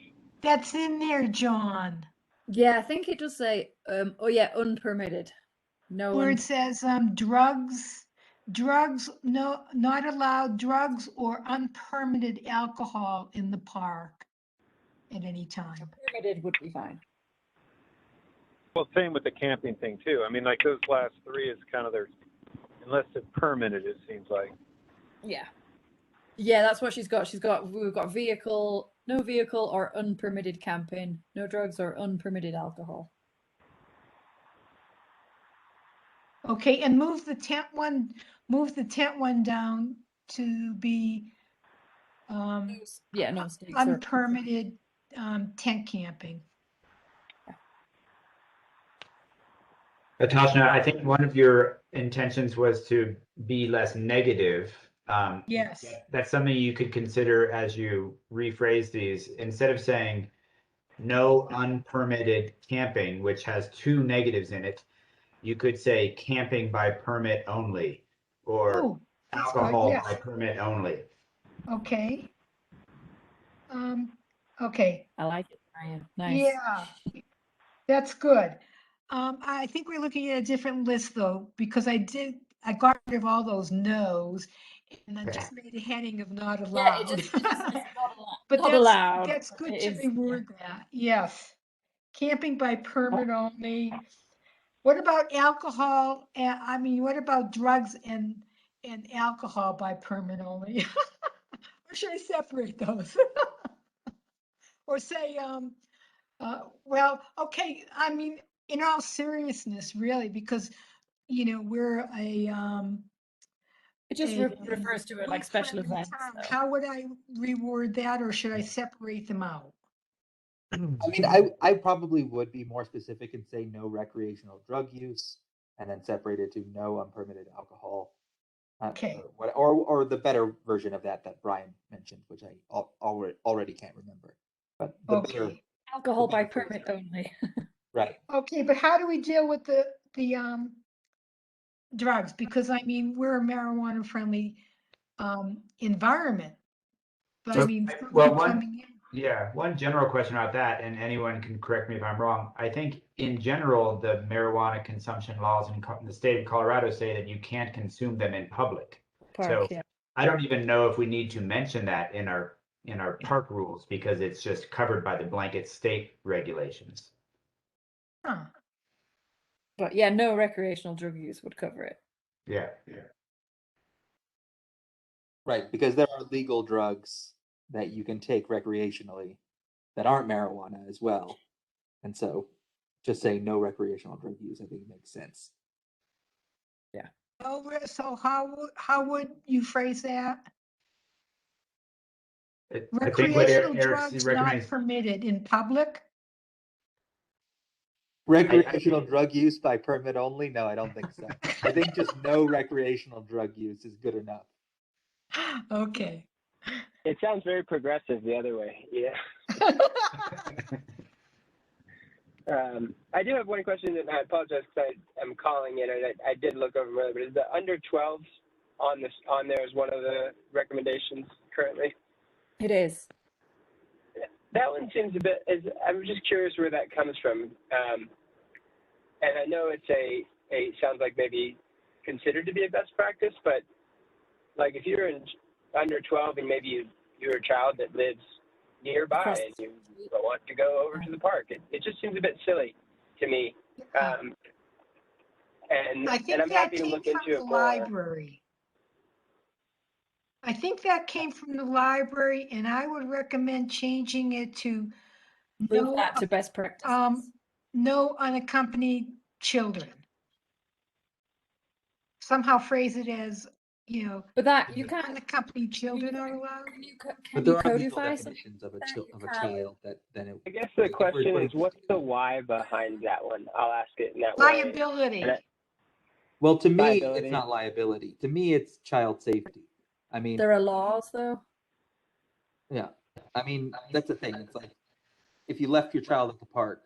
That's in there, John, Yeah, I think it does say, unpermitted. No where one. it says drugs, no, not allowed drugs or unpermitted alcohol in the park at any time. Permitted would be fine. Well, same with the camping thing too. I mean, like those last 3 is kind of unless it's permitted, it seems like. Yeah. Yeah, that's what she's got. We've got vehicle, no vehicle or unpermitted camping, no drugs or unpermitted alcohol. Okay, and move the tent one down to be Yeah, no stakes or unpermitted tent camping. Natasha, I think one of your intentions was to be less negative. Yes. That's something you could consider as you rephrase these. Instead of saying no unpermitted camping, which has two negatives in it, you could say camping by permit only, or Oh, that's good, alcohol yes. by permit only. Okay. Okay. I like it, Brian. Nice. Yeah, that's good. I think we're looking at a different list though, because I got rid of all those no's and I just made a heading of not Yeah, allowed. it just says not allowed. But Not allowed. that's good It to is, reword that. Yes. Camping by permit only. What about alcohol? I mean, what about drugs and alcohol by permit only? Or should I separate those? Or say, well, okay, I mean, in all seriousness, really, because, we're It just a refers to it like special weed-friendly events. town. So. How would I reword that, or should I separate them out? I mean, I probably would be more specific and say no recreational drug use, and then separate it to no unpermitted alcohol. Okay. Or the better version of that Brian mentioned, which I already can't remember. But the better alcohol by better permit only. right. Okay, but how do we deal with the drugs? Because I mean, we're a marijuana friendly environment. But I mean, one general question about that, and anyone can correct me if I'm wrong. I think in general, the marijuana consumption laws in the state of Colorado say that you can't consume them in public. So I don't even know if we need to mention that in our park rules, because it's just covered by the blanket state regulations. Huh. But yeah, no recreational drug use would cover it. Yeah. Right, because there are legal drugs that you can take recreationally that aren't marijuana as well. And so just saying no recreational drug use, I think makes sense. Yeah. So how would you phrase that? Recreational drugs not permitted in public? Recreational drug use by permit only? No, I don't think so. I think just no recreational drug use is good enough. Okay. It sounds very progressive the other way. Yeah. I do have one question, and I apologize because I'm calling it, and I did look over earlier, but is the under 12s on there as one of the recommendations currently? It is. That one seems a bit. I'm just curious where that comes from, and I know it's sounds like maybe considered to be a best practice, but like if you're under 12 and maybe you're a child that lives nearby and you want to go over to the park, it just seems a bit silly to me. And I think I'm that happy to came look from into the it more. library. I think that came from the library, and I would recommend changing it to move that to best practices. No unaccompanied children. Somehow phrase it as, but that you can't. Unaccompanied children are allowed. Can you codify definitions of a child that then it. I guess the question is, what's the why behind that one? I'll ask it in that Liability. way. Well, to me, it's not liability. To me, it's child safety. I mean, there are laws though. Yeah, I mean, that's the thing. It's like if you left your child at the park,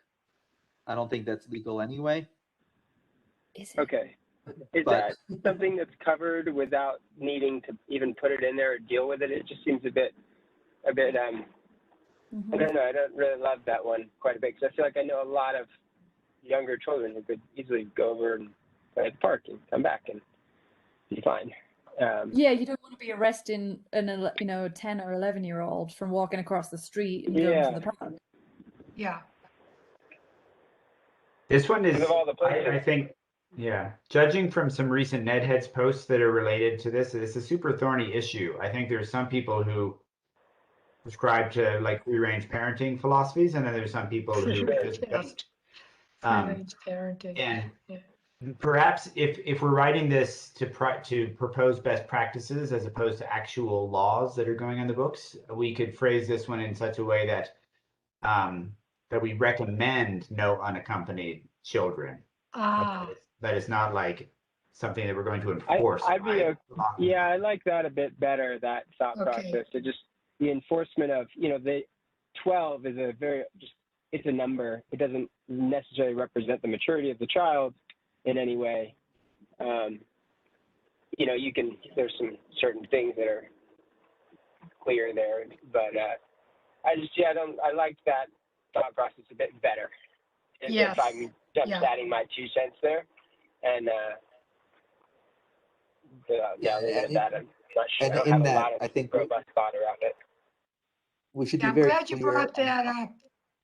I don't think that's legal anyway. Is it? Okay. Is that something that's covered without needing to even put it in there or deal with it? It just seems a bit. I don't know. I don't really love that one quite a bit because I feel like I know a lot of younger children who could easily go over and play at the park and come back and be fine. Yeah, you don't want to be arresting a 10 or 11-year-old from walking across the street and going to the park. Yeah. This one is, I think, Yeah, judging from some recent Nedheads posts that are related to this, it's a super thorny issue. I think there's some people who prescribe to like free-range parenting philosophies, and then there's some people who just don't. Free-range parenting. And Yeah. perhaps if we're writing this to propose best practices as opposed to actual laws that are going on the books, we could phrase this one in such a way that that we recommend no unaccompanied children. That is not like something that we're going to enforce. Yeah, I like that a bit better, that thought process. So just the enforcement of, the 12 is it's a number. It doesn't necessarily represent the maturity of the child in any way. There's some certain things that are clear there, but I like that thought process a bit better. Yes. If I'm just adding my 2 cents there, and I'll leave it at that. I'm not sure. And I don't in have that, a lot of I think robust thought around it. we should Yeah, be I'm very glad you clear brought on that up.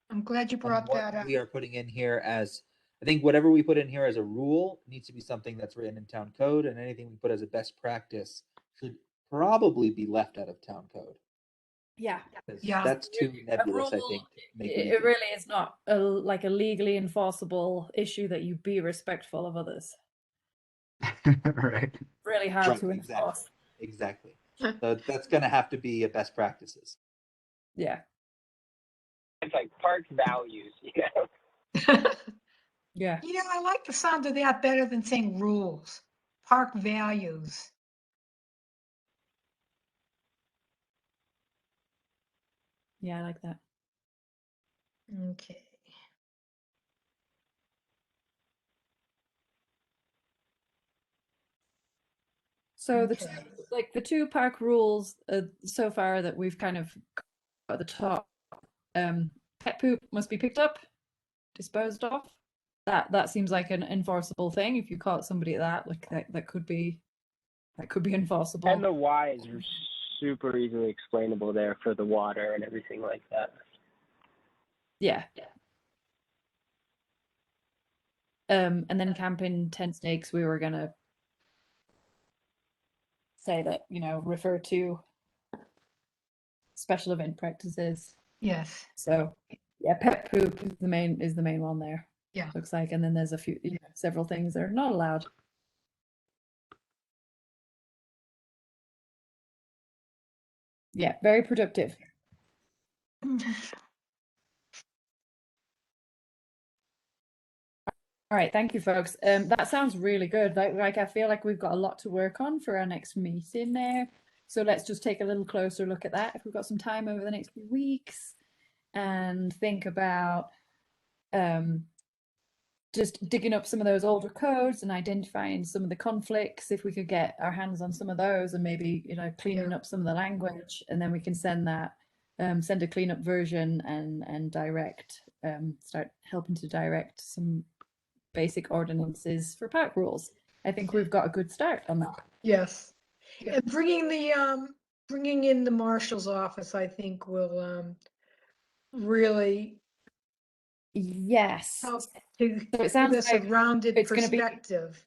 I'm glad you brought what that up. we are putting in here as, I think whatever we put in here as a rule needs to be something that's written in town code, and anything we put as a best practice should probably be left out of town code. Yeah. That's too nebulous, I think. It really is not a legally enforceable issue that you be respectful of others. Right. Really hard to enforce. Exactly. So that's going to have to be a best practices. Yeah. It's like park values, Yeah. I like the sound of that better than saying rules. Park values. Yeah, I like that. Okay. So the 2 park rules so far that we've kind of got at the top, pet poop must be picked up, disposed of. That seems like an enforceable thing. If you caught somebody at that could be enforceable. And the why is super easily explainable there for the water and everything like that. Yeah. And then camping tent snakes, we were gonna say that, refer to special event practices. Yes. So yeah, pet poop is the main one there. Yeah. Looks like, and then there's a few, several things that are not allowed. Yeah, very productive. All right, thank you, folks. That sounds really good. Like I feel like we've got a lot to work on for our next meeting there. So let's just take a little closer look at that if we've got some time over the next few weeks, and think about just digging up some of those older codes and identifying some of the conflicts, if we could get our hands on some of those, and maybe cleaning up some of the language, and then we can send a cleanup version and start helping to direct some basic ordinances for park rules. I think we've got a good start on that. Yes. And bringing in the marshal's office, I think will really help to it sounds give us like a rounded it's perspective.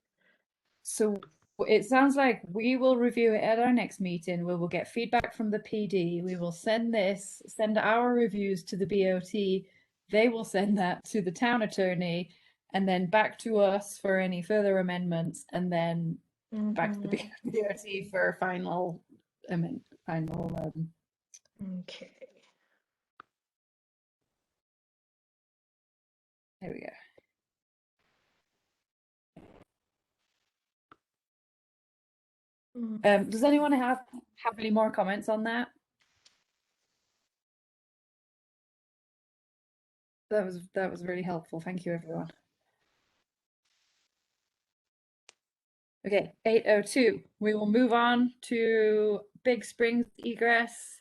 So it sounds like we will review it at our next meeting. We will get feedback from the PD. We will send our reviews to the BOT. They will send that to the town attorney, and then back to us for any further amendments, and then back to the BOT for final. Okay. There we go. Does anyone have any more comments on that? That was really helpful. Thank you, everyone. Okay, 8:02. We will move on to Big Springs Egress.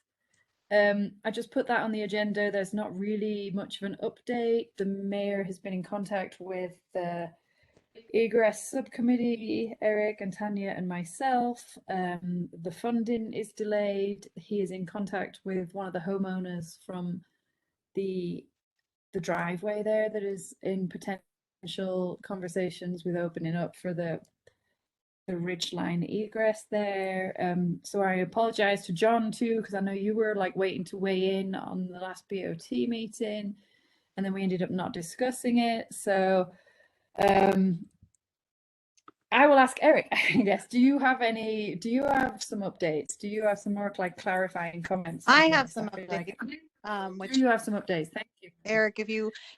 I just put that on the agenda. There's not really much of an update. The mayor has been in contact with the Egress subcommittee, Eric and Tanya and myself. The funding is delayed. He is in contact with one of the homeowners from the driveway there that is in potential potential conversations with opening up for the ridgeline egress there. So I apologize to John too, because I know you were like waiting to weigh in on the last BOT meeting, and then we ended up not discussing it. So I will ask Eric, I guess, do you have some updates? Do you have some more like clarifying comments? I on have this? some I feel updates. like, Which do you have some updates? Thank you. Eric,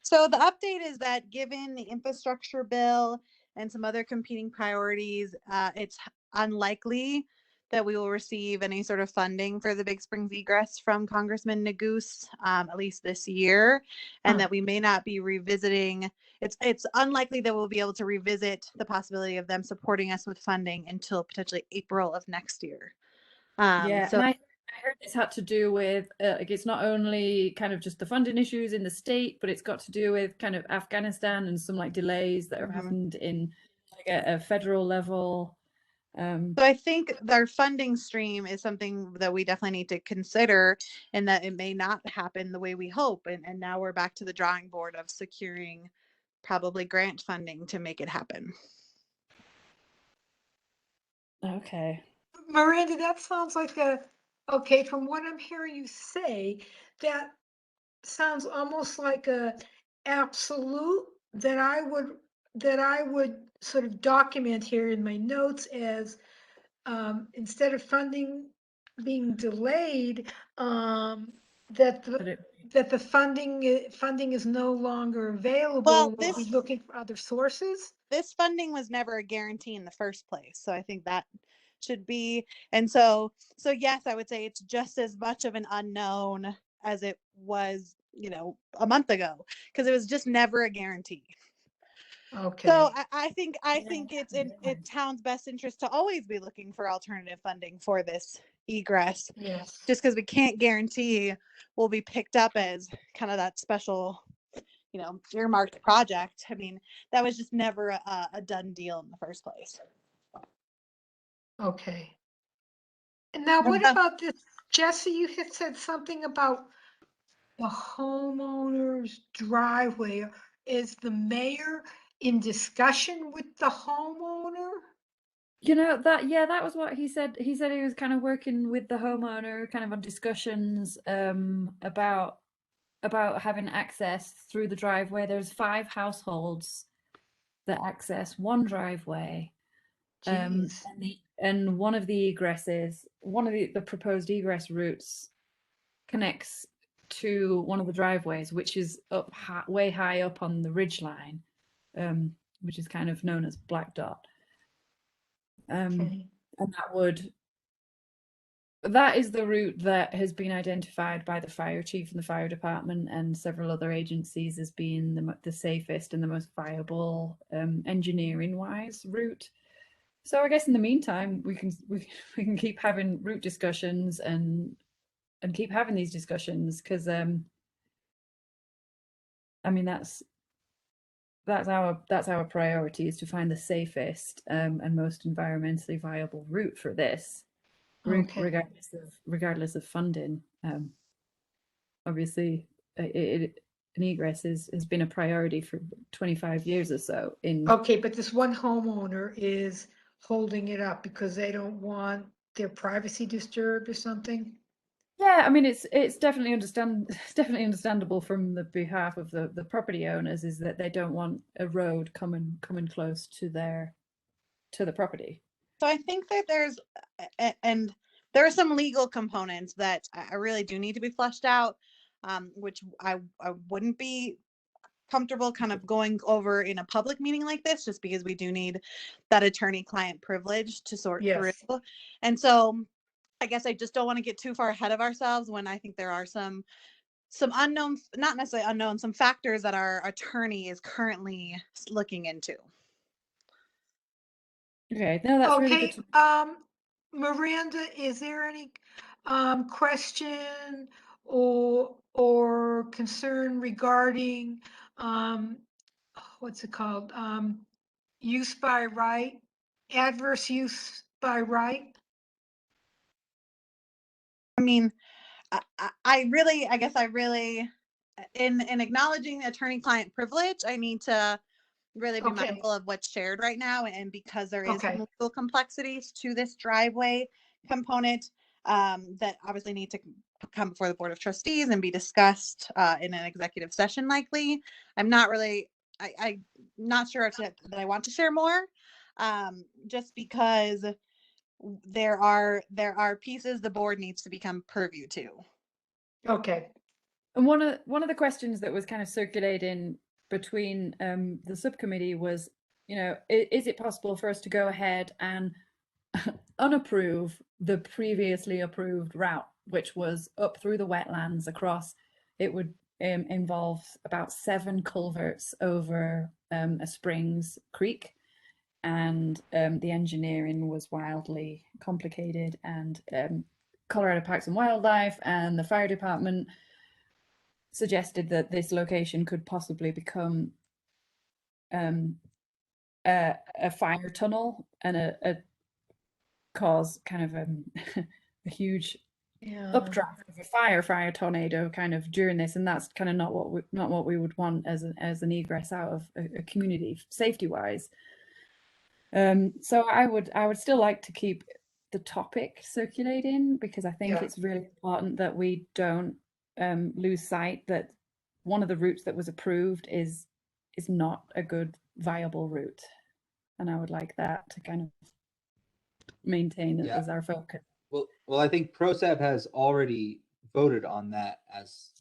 so the update is that given the infrastructure bill and some other competing priorities, it's unlikely that we will receive any sort of funding for the Big Springs Egress from Congressman Nagoose, at least this year, and that we may not be revisiting. It's unlikely that we'll be able to revisit the possibility of them supporting us with funding until potentially April of next year. Yeah, So and I heard this had to do with like it's not only kind of just the funding issues in the state, but it's got to do with kind of Afghanistan and some like delays that have happened in like a federal level. So I think their funding stream is something that we definitely need to consider, and that it may not happen the way we hope. And now we're back to the drawing board of securing probably grant funding to make it happen. Okay. Miranda, that sounds like okay, from what I'm hearing you say, that sounds almost like a absolute that I would sort of document here in my notes as instead of funding being delayed, that the funding is no longer available. Well, We'll be looking for other sources. This funding was never a guarantee in the first place, so I think that should be. And so yes, I would say it's just as much of an unknown as it was, a month ago, because it was just never a guarantee. Okay. So I think it's in town's best interest to always be looking for alternative funding for this egress. Yes. Just because we can't guarantee we'll be picked up as kind of that special, earmarked project. I mean, that was just never a done deal in the first place. Okay. And now what about this, Jesse, you had said something about the homeowner's driveway. Is the mayor in discussion with the homeowner? That was what he said. He said he was kind of working with the homeowner, kind of on discussions about having access through the driveway. There's 5 households that access one driveway. And one of the egresses, one of the proposed egress routes connects to one of the driveways, which is up way high up on the ridge line, which is kind of known as Black Dot. And that is the route that has been identified by the fire chief and the fire department and several other agencies as being the safest and the most viable engineering-wise route. So I guess in the meantime, we can keep having route discussions and keep having these discussions, because I mean that's our priority, is to find the safest and most environmentally viable route for this, regardless of funding. Obviously, an egress has been a priority for 25 years or so. Okay, but this one homeowner is holding it up because they don't want their privacy disturbed or something. Yeah, I mean it's definitely understandable from the behalf of the property owners, is that they don't want a road coming close to the property. So I think that there are some legal components that I really do need to be fleshed out, which I wouldn't be comfortable kind of going over in a public meeting like this, just because we do need that attorney-client privilege to sort through. And so I guess I just don't want to get too far ahead of ourselves when I think there are some unknown, not necessarily unknown, some factors that our attorney is currently looking into. Okay, no, that's really good. Miranda, is there any question or concern regarding what's it called? Use by right, adverse use by right? I mean, I really, in acknowledging attorney-client privilege, I need to, really be Okay. mindful of what's shared right now. And because there is Okay. some legal complexities to this driveway component, that obviously need to come before the Board of Trustees and be discussed in an executive session likely. I'm not really, I'm not sure that I want to share more, just because there are pieces the board needs to become purview to. Okay. And one of the questions that was kind of circulating between the subcommittee was, you know, is it possible for us to go ahead and unapprove the previously approved route, which was up through the wetlands across? It would involve about 7 culverts over a Springs Creek, and the engineering was wildly complicated, and Colorado Parks and Wildlife and the fire department suggested that this location could possibly become a fire tunnel and a cause kind of a huge updraft of a fire tornado kind of during this, and that's kind of not what we would want as an egress out of a community safety wise. So I would still like to keep the topic circulating, because I think it's really important that we don't lose sight that one of the routes that was approved is not a good viable route, and I would like that to kind of maintain it as our focus. Well, I think Prozac has already voted on that as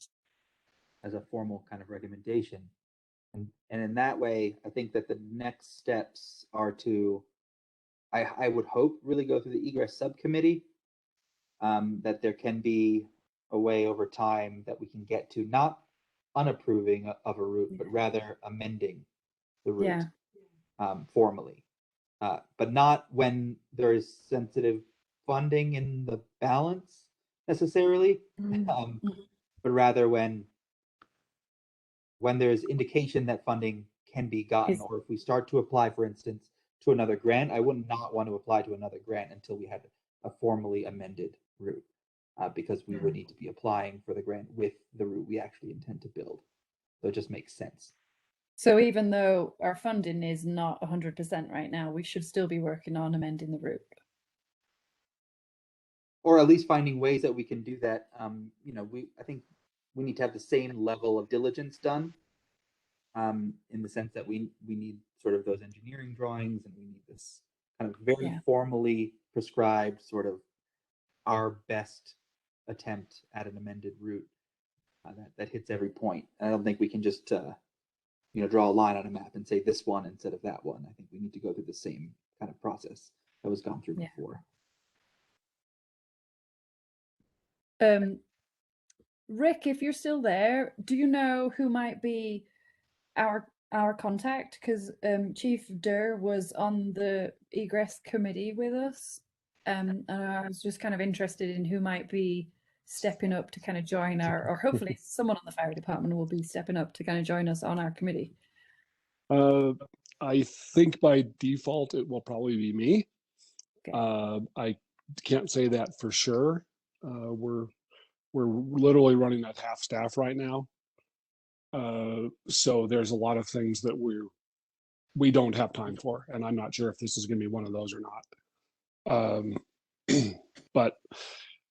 a formal kind of recommendation, and in that way, I think that the next steps are to, I would hope, really go through the egress subcommittee. That there can be a way over time that we can get to not unapproving of a route, but rather amending the route formally, but not when there is sensitive funding in the balance necessarily, but rather when there's indication that funding can be gotten, or if we start to apply, for instance, to another grant. I would not want to apply to another grant until we had a formally amended route, because we would need to be applying for the grant with the route we actually intend to build. So it just makes sense. So even though our funding is not 100% right now, we should still be working on amending the route. Or at least finding ways that we can do that. I think we need to have the same level of diligence done, in the sense that we need sort of those engineering drawings, and we need this kind of very formally prescribed sort of our best attempt at an amended route that hits every point. And I don't think we can just draw a line on a map and say this one instead of that one. I think we need to go through the same kind of process that was gone through before. Rick, if you're still there, do you know who might be our contact? Because Chief Durr was on the egress committee with us, and I was just kind of interested in who might be stepping up to kind of join or hopefully someone on the fire department will be stepping up to kind of join us on our committee. I think by default it will probably be me. Okay. I can't say that for sure. We're literally running at half staff right now. So there's a lot of things that we don't have time for, and I'm not sure if this is going to be one of those or not. But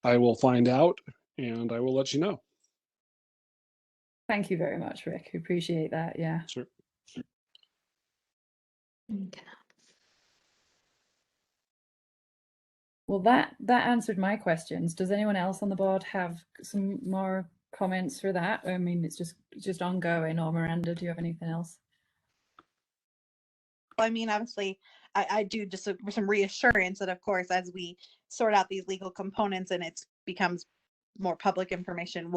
I will find out, and I will let you know. Thank you very much, Rick. We appreciate that. Yeah. Sure. Well, that answered my questions. Does anyone else on the board have some more comments for that? I mean, it's just ongoing. Or Miranda, do you have anything else? I mean, obviously, I do just some reassurance that, of course, as we sort out these legal components and it becomes more public information,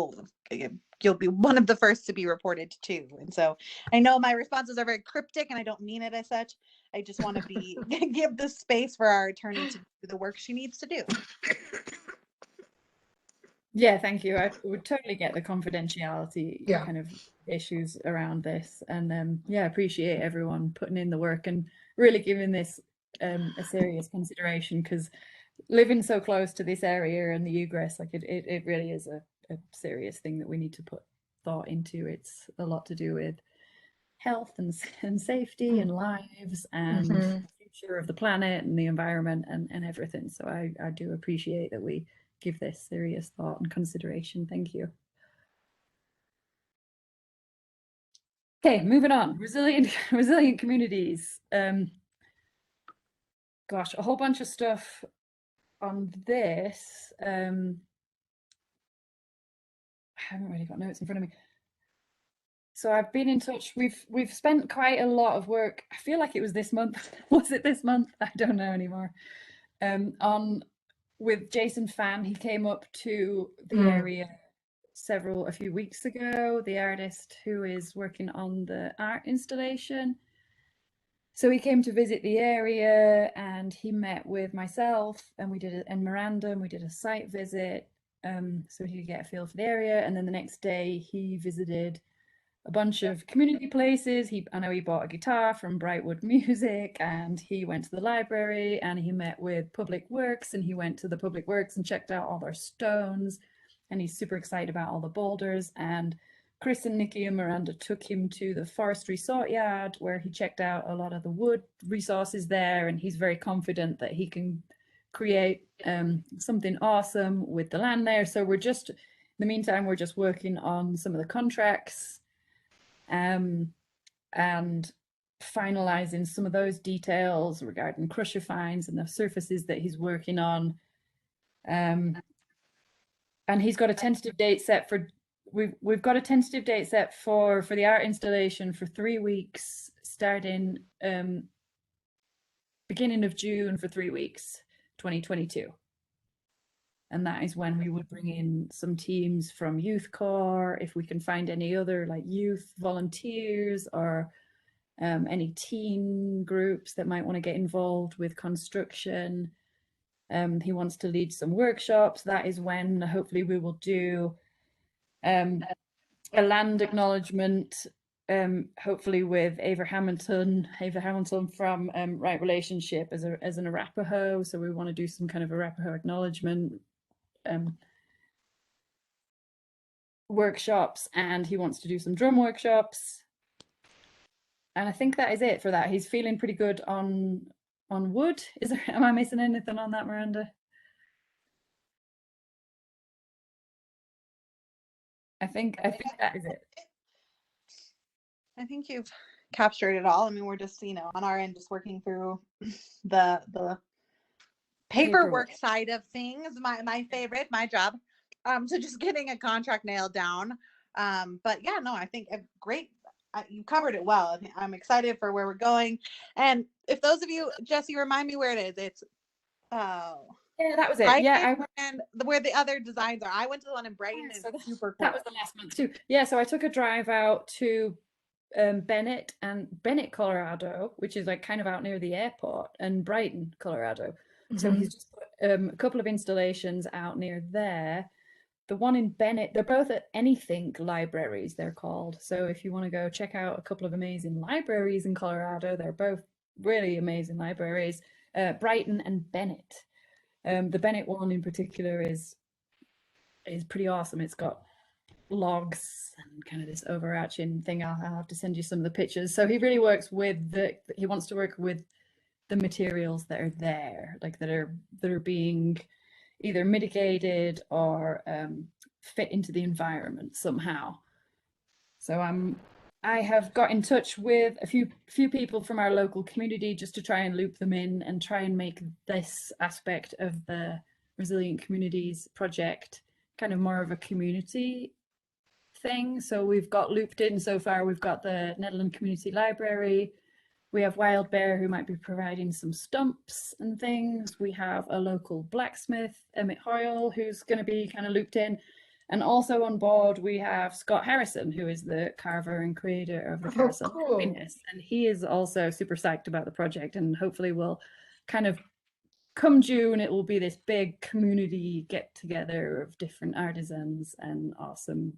you'll be one of the first to be reported to. And so I know my responses are very cryptic, and I don't mean it as such. I just want to give the space for our attorney to do the work she needs to do. Yeah, thank you. I would totally get the confidentiality kind of issues around this, and I appreciate everyone putting in the work and really giving this a serious consideration, because living so close to this area and the egress, like it really is a serious thing that we need to put thought into. It's a lot to do with health and safety and lives and the future of the planet and the environment and everything. So I do appreciate that we give this serious thought and consideration. Thank you. Okay, moving on. Resilient communities. Gosh, a whole bunch of stuff on this. I haven't really got notes in front of me. So I've been in touch. We've spent quite a lot of work. I feel like it was this month. Was it this month? I don't know anymore. On with Jason Fan. He came up to the area a few weeks ago. The artist who is working on the art installation. So he came to visit the area and he met with myself and Miranda, and we did a site visit so he could get a feel for the area. And then the next day he visited a bunch of community places. I know he bought a guitar from Brightwood Music, and he went to the library, and he met with Public Works, and he went to the Public Works and checked out all their stones, and he's super excited about all the boulders. And Chris and Nikki and Miranda took him to the forestry sort yard where he checked out a lot of the wood resources there, and he's very confident that he can create something awesome with the land there. So in the meantime, we're just working on some of the contracts and finalizing some of those details regarding crusher fines and the surfaces that he's working on. And he's got a tentative date set for we've got a tentative date set for the art installation for 3 weeks, starting beginning of June for 3 weeks, 2022. And that is when we would bring in some teams from Youth Corps, if we can find any other like youth volunteers or any teen groups that might want to get involved with construction. He wants to lead some workshops. That is when hopefully we will do a land acknowledgement, hopefully with Ava Hamilton from Right Relationship as an Arapaho. So we want to do some kind of Arapaho acknowledgement workshops, and he wants to do some drum workshops. And I think that is it for that. He's feeling pretty good on wood. Am I missing anything on that, Miranda? I think that is it. I think you've captured it all. I mean, we're just, on our end, just working through the paperwork side of things. My favorite, my job. So just getting a contract nailed down. But yeah, no, I think great. You covered it well. I'm excited for where we're going. And if those of you, Jesse, remind me where it is. It's yeah, that was it. Brighton, yeah, and where the other designs are. I went to the one in Brighton. Yeah, so super cool. That was the last month too. Yeah, so I took a drive out to Bennett, Colorado, which is like kind of out near the airport, and Brighton, Colorado. So he's just put a couple of installations out near there. The one in Bennett, they're both at Anythink libraries, they're called. So if you want to go check out a couple of amazing libraries in Colorado, they're both really amazing libraries, Brighton and Bennett. The Bennett one in particular is pretty awesome. It's got logs and kind of this overarching thing. I'll have to send you some of the pictures. So he really works with he wants to work with the materials that are there, like that are being either mitigated or fit into the environment somehow. So I have got in touch with a few people from our local community just to try and loop them in and try and make this aspect of the Resilient Communities project kind of more of a community thing. So we've got looped in so far. We've got the Nederland Community Library. We have Wild Bear, who might be providing some stumps and things. We have a local blacksmith, Emmett Hoyle, who's going to be kind of looped in. And also on board, we have Scott Harrison, who is the carver and creator of the Carousel of Happiness. And he is also super psyched about the project, and hopefully will kind of, come June, it will be this big community get together of different artisans and awesome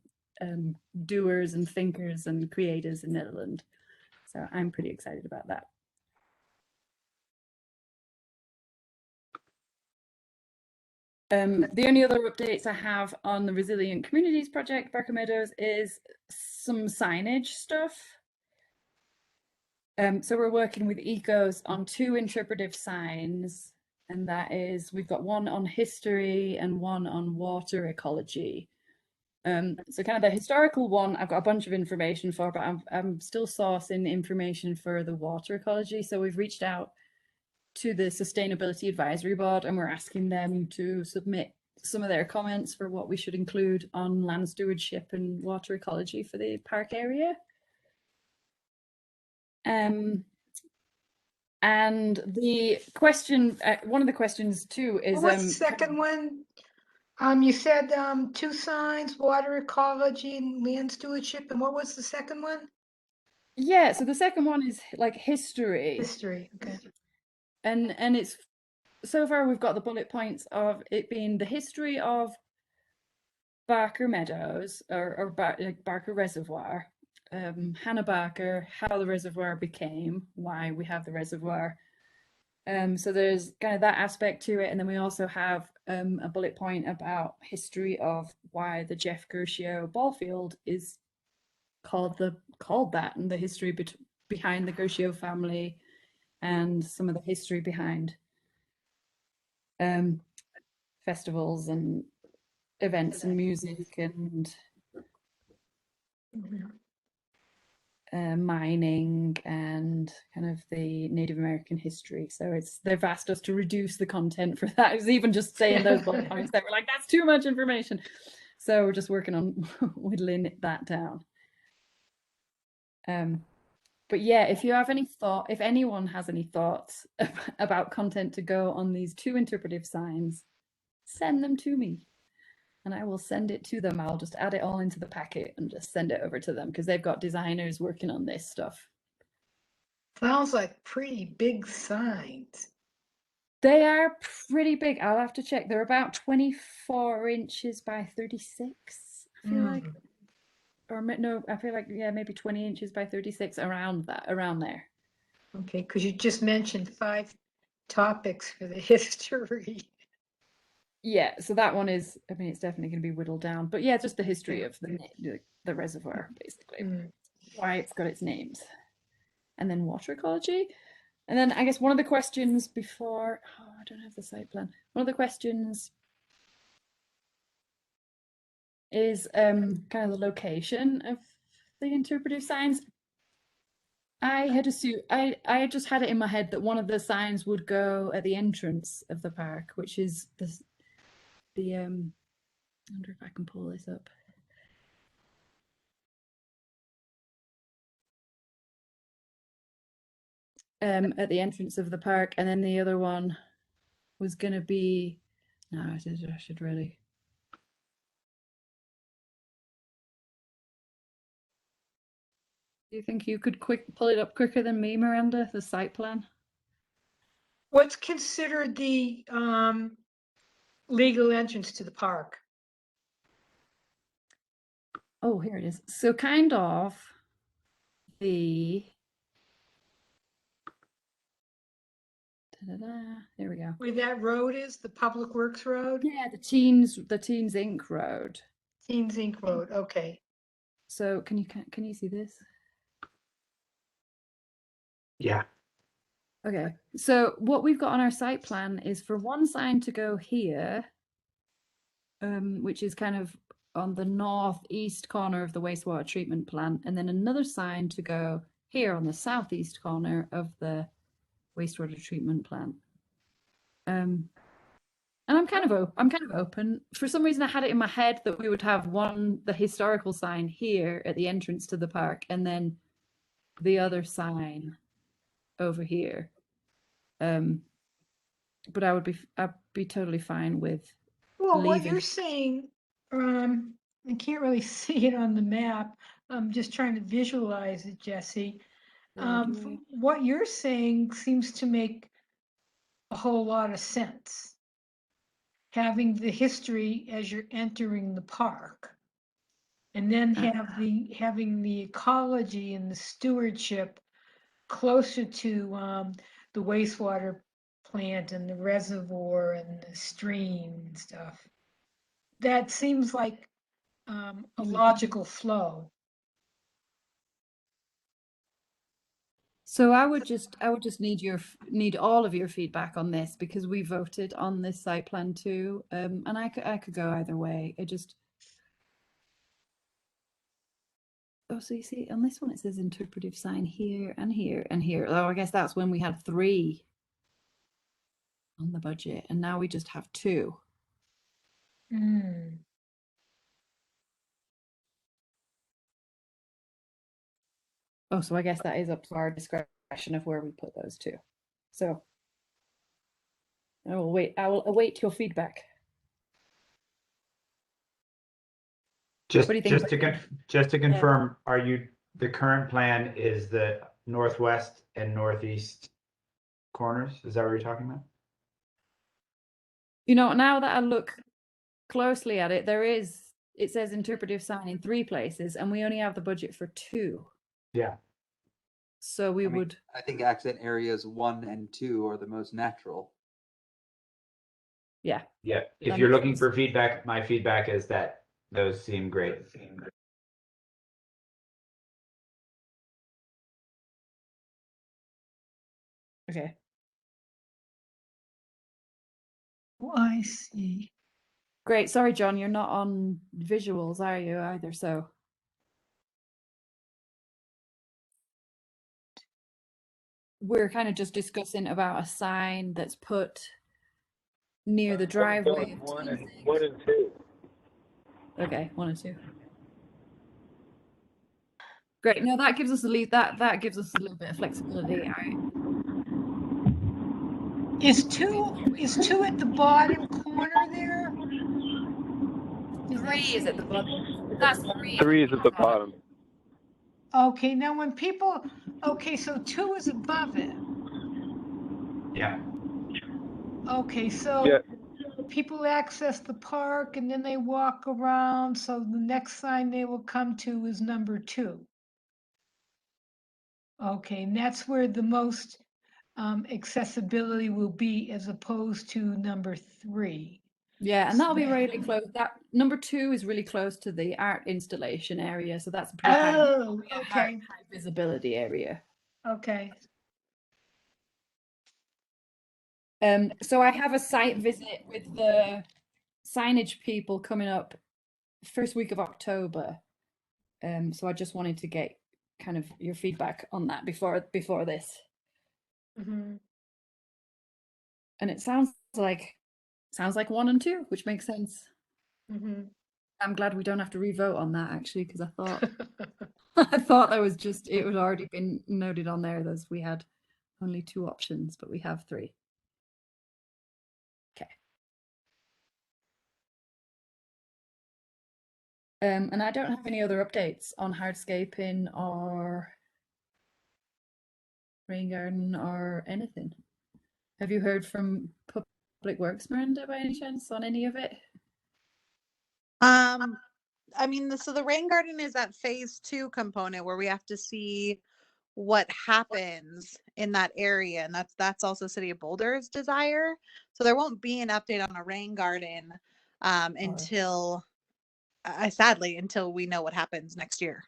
doers and thinkers and creators in Netherlands. So I'm pretty excited about that. The only other updates I have on the Resilient Communities project, Barker Meadows, is some signage stuff. So we're working with ECOs on 2 interpretive signs, and that is, we've got one on history and one on water ecology. So kind of the historical one, I've got a bunch of information for, but I'm still sourcing information for the water ecology. So we've reached out to the Sustainability Advisory Board, and we're asking them to submit some of their comments for what we should include on land stewardship and water ecology for the park area. And the question, one of the questions too is, What was the second one? You said 2 signs, water ecology and land stewardship, and what was the second one? yeah, so the second one is like history. History, okay. And it's, so far we've got the bullet points of it being the history of Barker Meadows or Barker Reservoir, Hannah Barker, how the reservoir became, why we have the reservoir. So there's kind of that aspect to it, and then we also have a bullet point about history of why the Jeff Gershio ball field is called that, and the history behind the Gershio family, and some of the history behind festivals and events and music and mining and kind of the Native American history. So they've asked us to reduce the content for that. It was even just saying those bullet points that were like, that's too much information. So we're just working on whittling that down. But yeah, if anyone has any thoughts about content to go on these 2 interpretive signs, send them to me and I will send it to them. I'll just add it all into the packet and just send it over to them because they've got designers working on this stuff. Sounds like pretty big signs. They are pretty big. I'll have to check. They're about 24 inches by 36, I feel like. Or no, I feel like, yeah, maybe 20 inches by 36, around there. Okay, because you just mentioned 5 topics for the history. Yeah, so that one is, I mean, it's definitely going to be whittled down. But yeah, just the history of the reservoir, basically. Why it's got its names. And then water ecology. And then I guess one of the questions before, I don't have the site plan. One of the questions is kind of the location of the interpretive signs. I had assumed, I just had it in my head that one of the signs would go at the entrance of the park, which is I wonder if I can pull this up. At the entrance of the park, and then the other one was going to be, no, I should really. Do you think you could pull it up quicker than me, Miranda, the site plan? What's considered the legal entrance to the park? Oh, here it is. So kind of the, there we go. Where that road is, the Public Works Road? Yeah, the Teens Inc. Road. Teens Inc. Road, okay. So can you see this? Yeah. Okay, so what we've got on our site plan is for one sign to go here, which is kind of on the northeast corner of the wastewater treatment plant, and then another sign to go here on the southeast corner of the wastewater treatment plant. And I'm kind of open. For some reason, I had it in my head that we would have the historical sign here at the entrance to the park, and then the other sign over here. But I'd be totally fine with Well, what leaving. you're saying, I can't really see it on the map. I'm just trying to visualize it, Jesse. What you're saying seems to make a whole lot of sense. Having the history as you're entering the park, and then having the ecology and the stewardship closer to the wastewater plant and the reservoir and the stream and stuff. That seems like a logical flow. So I would just need all of your feedback on this because we voted on this site plan too. And I could go either way. Oh, so you see on this one it says interpretive sign here and here and here. Oh, I guess that's when we had 3 on the budget, and now we just have 2. Mm. Oh, so I guess that is up to our discretion of where we put those 2. So I will await your feedback. Just, What do you think? just to confirm, are you, the current plan is the northwest and northeast corners? Is that what you're talking about? You know, now that I look closely at it, it says interpretive sign in 3 places, and we only have the budget for 2. Yeah. So we would. I think accent areas 1 and 2 are the most natural. Yeah. Yeah. If That you're makes looking sense. for feedback, my feedback is that those seem great. Okay. Oh, I see. Great. Sorry, John, you're not on visuals, are you either? So we're kind of just discussing about a sign that's put near the driveway. 1 and 2. Okay, 1 and 2. Great. No, that gives us that gives us a little bit of flexibility. Is two at the bottom corner there? 3 is at the bottom. That's 3. 3 is at the bottom. Okay, now when people, okay, so 2 is above it. Yeah. Okay, so Yeah. people access the park and then they walk around. So the next sign they will come to is number 2. Okay, and that's where the most accessibility will be as opposed to number 3. Yeah, and that'll be really close. That number 2 is really close to the art installation area, so that's a pretty high visibility area. Okay. So I have a site visit with the signage people coming up first week of October. So I just wanted to get kind of your feedback on that before this. Mm-hmm. And it sounds like 1 and 2, which makes sense. Mm-hmm. I'm glad we don't have to re-vote on that actually, because I thought I thought that was just it had already been noted on there that we had only 2 options, but we have 3. Okay. And I don't have any other updates on hardscaping or rain garden or anything. Have you heard from Public Works, Miranda, by any chance on any of it? I mean, so the rain garden is that phase 2 component where we have to see what happens in that area, and that's also City of Boulder's desire. So there won't be an update on a rain garden until sadly until we know what happens next year.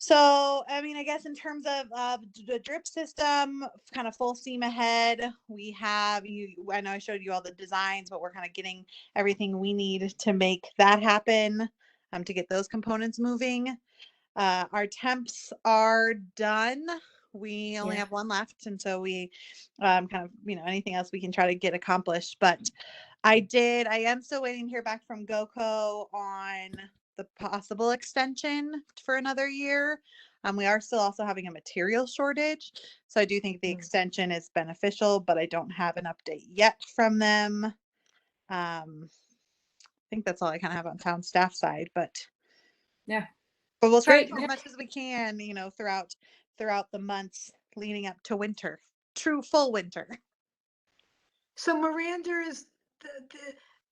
So I mean, I guess in terms of the drip system, kind of full steam ahead. We have I know I showed you all the designs, but we're kind of getting everything we need to make that happen, to get those components moving. Our temps are done. We only have 1 left, and so we kind of, anything else we can try to get accomplished. But I am still waiting to hear back from GoCo on the possible extension for another year. We are still also having a material shortage, so I do think the extension is beneficial, but I don't have an update yet from them. I think that's all I kind of have on town staff side, but yeah. But we'll try to do as much as we can, throughout the months leading up to winter, true full winter. So Miranda is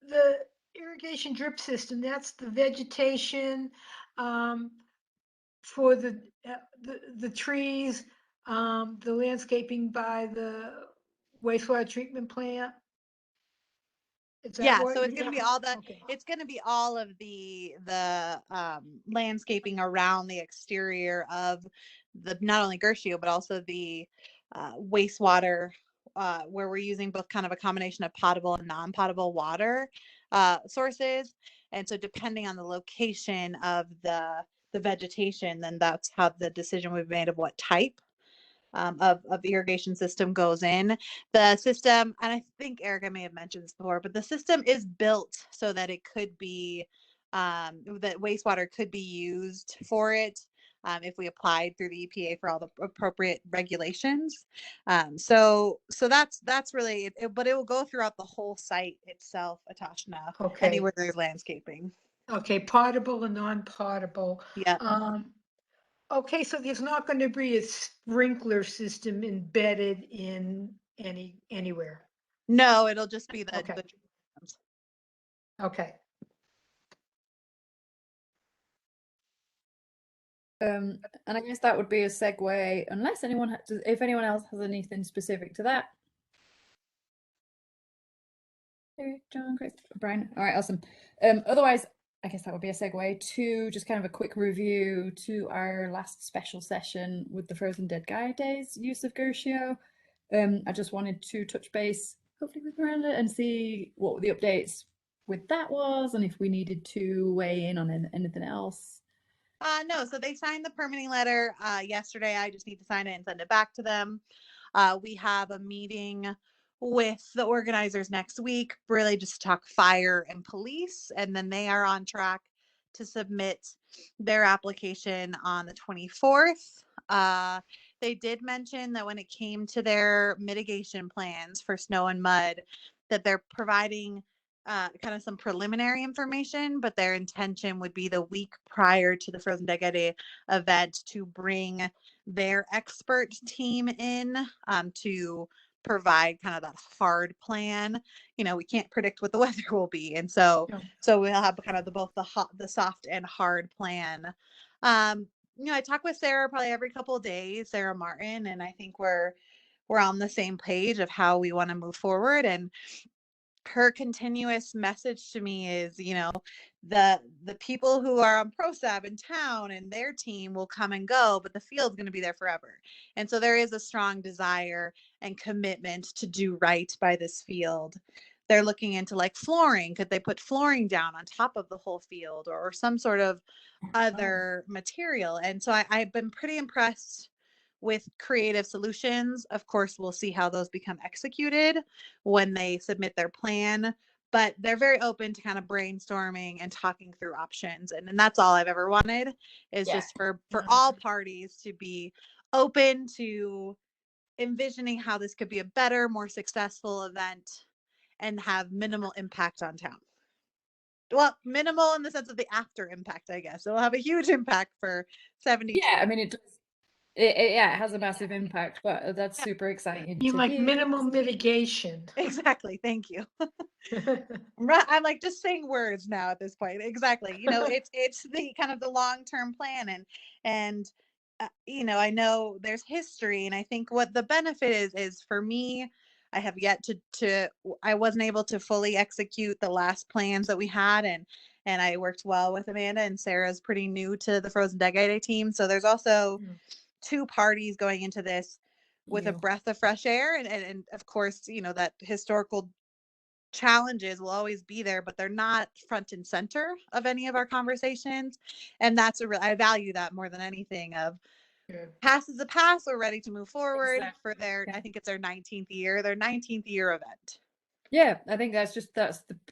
the irrigation drip system. That's the vegetation for the trees, the landscaping by the wastewater treatment plant. Yeah, so it's going to be all it's going to be all of the landscaping around the exterior of not only Gershio, but also the wastewater, where we're using both kind of a combination of potable and non-potable water sources. And so depending on the location of the vegetation, then that's how the decision we've made of what type of irrigation system goes in. The system, and I think Erica may have mentioned this before, but the system is built so that it could be, that wastewater could be used for it if we applied through the EPA for all the appropriate regulations. So that's really it, but it will go throughout the whole site itself, Atashna, Okay. anywhere there's landscaping. Okay, potable and non-potable. Yeah. Okay, so there's not going to be a sprinkler system embedded in anywhere. No, it'll just be the, Okay. Okay. And I guess that would be a segue, unless anyone if anyone else has anything specific to that. John, Chris, Brian. All right, awesome. Otherwise, I guess that would be a segue to just kind of a quick review to our last special session with the Frozen Dead Guy Days use of Gershio. I just wanted to touch base, hopefully with Miranda, and see what the updates with that was, and if we needed to weigh in on anything else. No, so they signed the permitting letter yesterday. I just need to sign it and send it back to them. We have a meeting with the organizers next week, really just to talk fire and police, and then they are on track to submit their application on the 24th. They did mention that when it came to their mitigation plans for snow and mud, that they're providing kind of some preliminary information, but their intention would be the week prior to the Frozen Dead Guy Day event to bring their expert team in to provide kind of that hard plan. You know, we can't predict what the weather will be, and so we'll have kind of both the soft and hard plan. You know, I talk with Sarah probably every couple of days, Sarah Martin, and I think we're on the same page of how we want to move forward. And her continuous message to me is, you know, the people who are on Prozac in town and their team will come and go, but the field's going to be there forever. And so there is a strong desire and commitment to do right by this field. They're looking into like flooring. Could they put flooring down on top of the whole field, or some sort of other material? And so I've been pretty impressed with creative solutions. Of course, we'll see how those become executed when they submit their plan, but they're very open to kind of brainstorming and talking through options. And that's all I've ever wanted, is just for all parties to be open to envisioning how this could be a better, more successful event and have minimal impact on town. Well, minimal in the sense of the after impact, I guess. It'll have a huge impact for 72. Yeah, I mean, it does. It has a massive impact, but that's super exciting. You like minimal mitigation. Exactly. Thank you. I'm like just saying words now at this point. Exactly. You know, it's the kind of the long-term plan, and you know, I know there's history, and I think what the benefit is for me, I have yet to I wasn't able to fully execute the last plans that we had, and I worked well with Amanda, and Sarah's pretty new to the Frozen Dead Guy Day team, so there's also two parties going into this with a breath of fresh air, and of course, you know, that historical challenges will always be there, but they're not front and center of any of our conversations, and that's I value that more than anything. Of past is the past, we're ready to move forward for their I think it's their 19th year event. Yeah, I think that's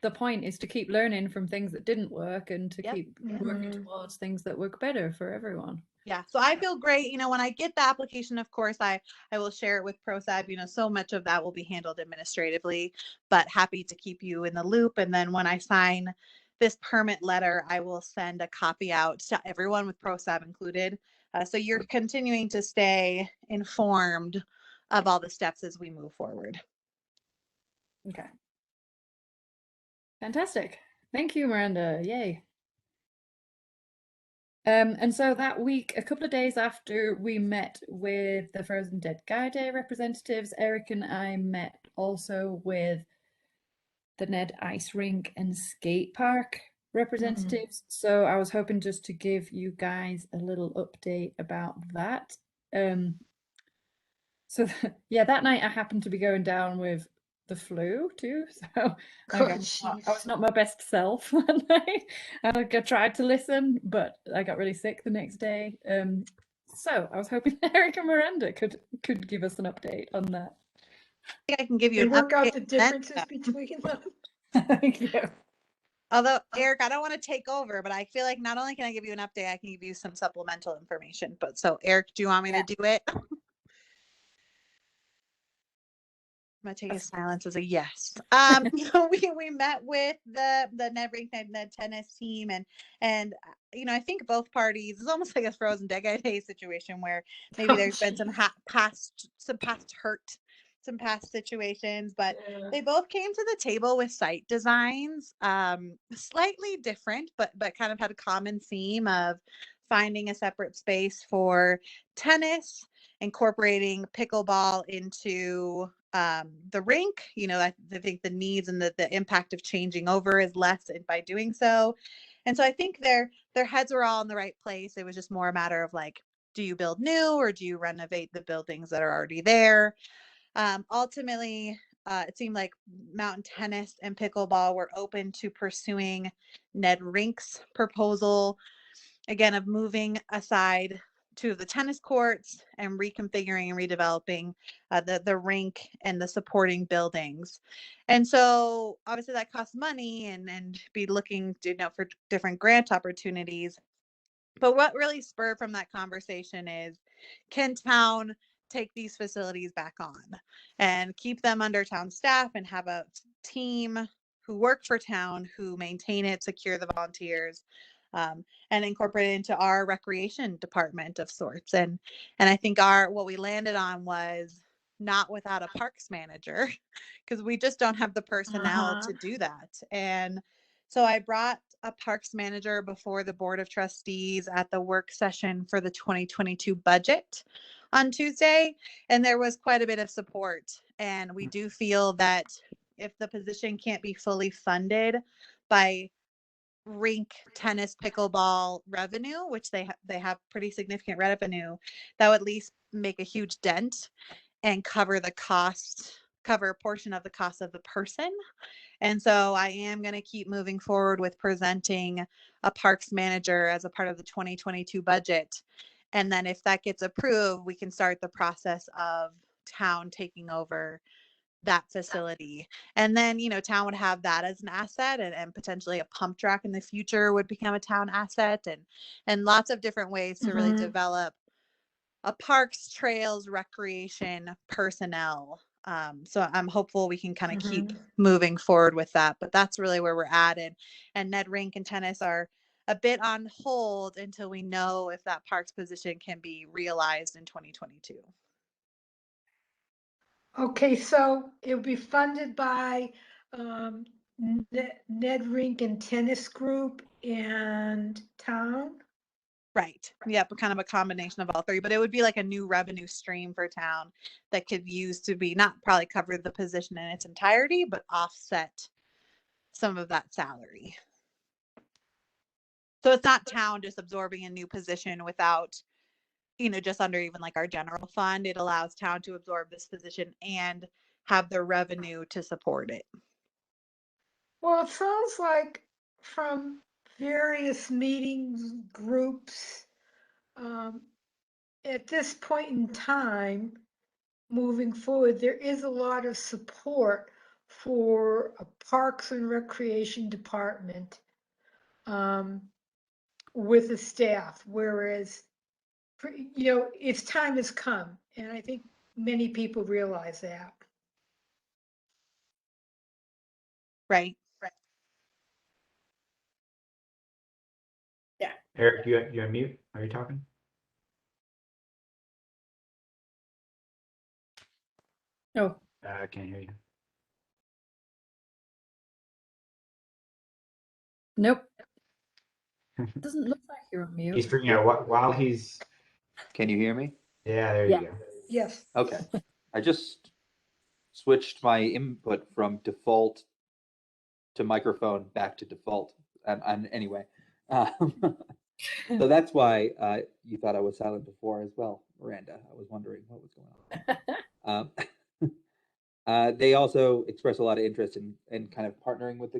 the point, is to keep learning from things that didn't work and to keep working towards things that work better for everyone. Yeah, so I feel great. You know, when I get the application, of course, I will share it with Prozac. You know, so much of that will be handled administratively, but happy to keep you in the loop. And then when I sign this permit letter, I will send a copy out to everyone with Prozac included. So you're continuing to stay informed of all the steps as we move forward. Okay. Fantastic. Thank you, Miranda. Yay. And so that week, a couple of days after we met with the Frozen Dead Guy Day representatives, Eric and I met also with the Ned Ice Rink and Skate Park representatives. So I was hoping just to give you guys a little update about that. So yeah, that night I happened to be going down with the flu too. So I was not my best self that night. I tried to listen, but I got really sick the next day. So I was hoping Eric and Miranda could give us an update on that. I think I can give you And an work out update the then. differences between them. Thank you. Although, Eric, I don't want to take over, but I feel like not only can I give you an update, I can give you some supplemental information. But so, Eric, do you want me to do it? I'm gonna take his silence as a yes. We met with the Ned Rink Ned tennis team, and I think both parties. It's almost like a frozen day situation where maybe there's been some past hurt, some past situations, but they both came to the table with site designs, slightly different, but kind of had a common theme of finding a separate space for tennis, incorporating pickleball into the rink. I think the needs and the impact of changing over is less by doing so. And so I think their heads were all in the right place. It was just more a matter of like, do you build new or do you renovate the buildings that are already there? Ultimately, it seemed like mountain tennis and pickleball were open to pursuing Ned Rink's proposal, again, of moving aside two of the tennis courts and reconfiguring and redeveloping the rink and the supporting buildings. And so obviously that costs money and be looking for different grant opportunities. But what really spurred from that conversation is, can town take these facilities back on and keep them under town staff and have a team who work for town, who maintain it, secure the volunteers, and incorporate it into our recreation department of sorts. And I think what we landed on was not without a parks manager, because we just don't have the personnel to do that. And so I brought a parks manager before the Board of Trustees at the work session for the 2022 budget on Tuesday, and there was quite a bit of support. And we do feel that if the position can't be fully funded by rink tennis pickleball revenue, which they have pretty significant revenue, that would at least make a huge dent and cover a portion of the cost of the person. And so I am going to keep moving forward with presenting a parks manager as a part of the 2022 budget. And then if that gets approved, we can start the process of town taking over that facility. And then, town would have that as an asset, and potentially a pump track in the future would become a town asset, and lots of different ways to really develop a parks, trails, recreation personnel. So I'm hopeful we can kind of keep moving forward with that, but that's really where we're at. And Ned Rink and tennis are a bit on hold until we know if that parks position can be realized in 2022. Okay, so it would be funded by Ned Rink and Tennis Group and town? Right. Yep. Kind of a combination of all three, but it would be like a new revenue stream for town that could use to be not probably cover the position in its entirety, but offset some of that salary. So it's not town just absorbing a new position without, just under even like our general fund. It allows town to absorb this position and have the revenue to support it. Well, it sounds like from various meetings, groups, at this point in time, moving forward, there is a lot of support for a Parks and Recreation Department with the staff, whereas, its time has come, and I think many people realize that. Right. Yeah. Eric, you on mute? Are you talking? Oh. I can't hear you. Nope. Doesn't look like you're on mute. He's figuring out what while he's. Can you hear me? Yeah, there you go. Yes. Okay. I just switched my input from default to microphone back to default. And anyway, so that's why you thought I was silent before as well. Miranda. I was wondering what was going on. They also express a lot of interest in kind of partnering with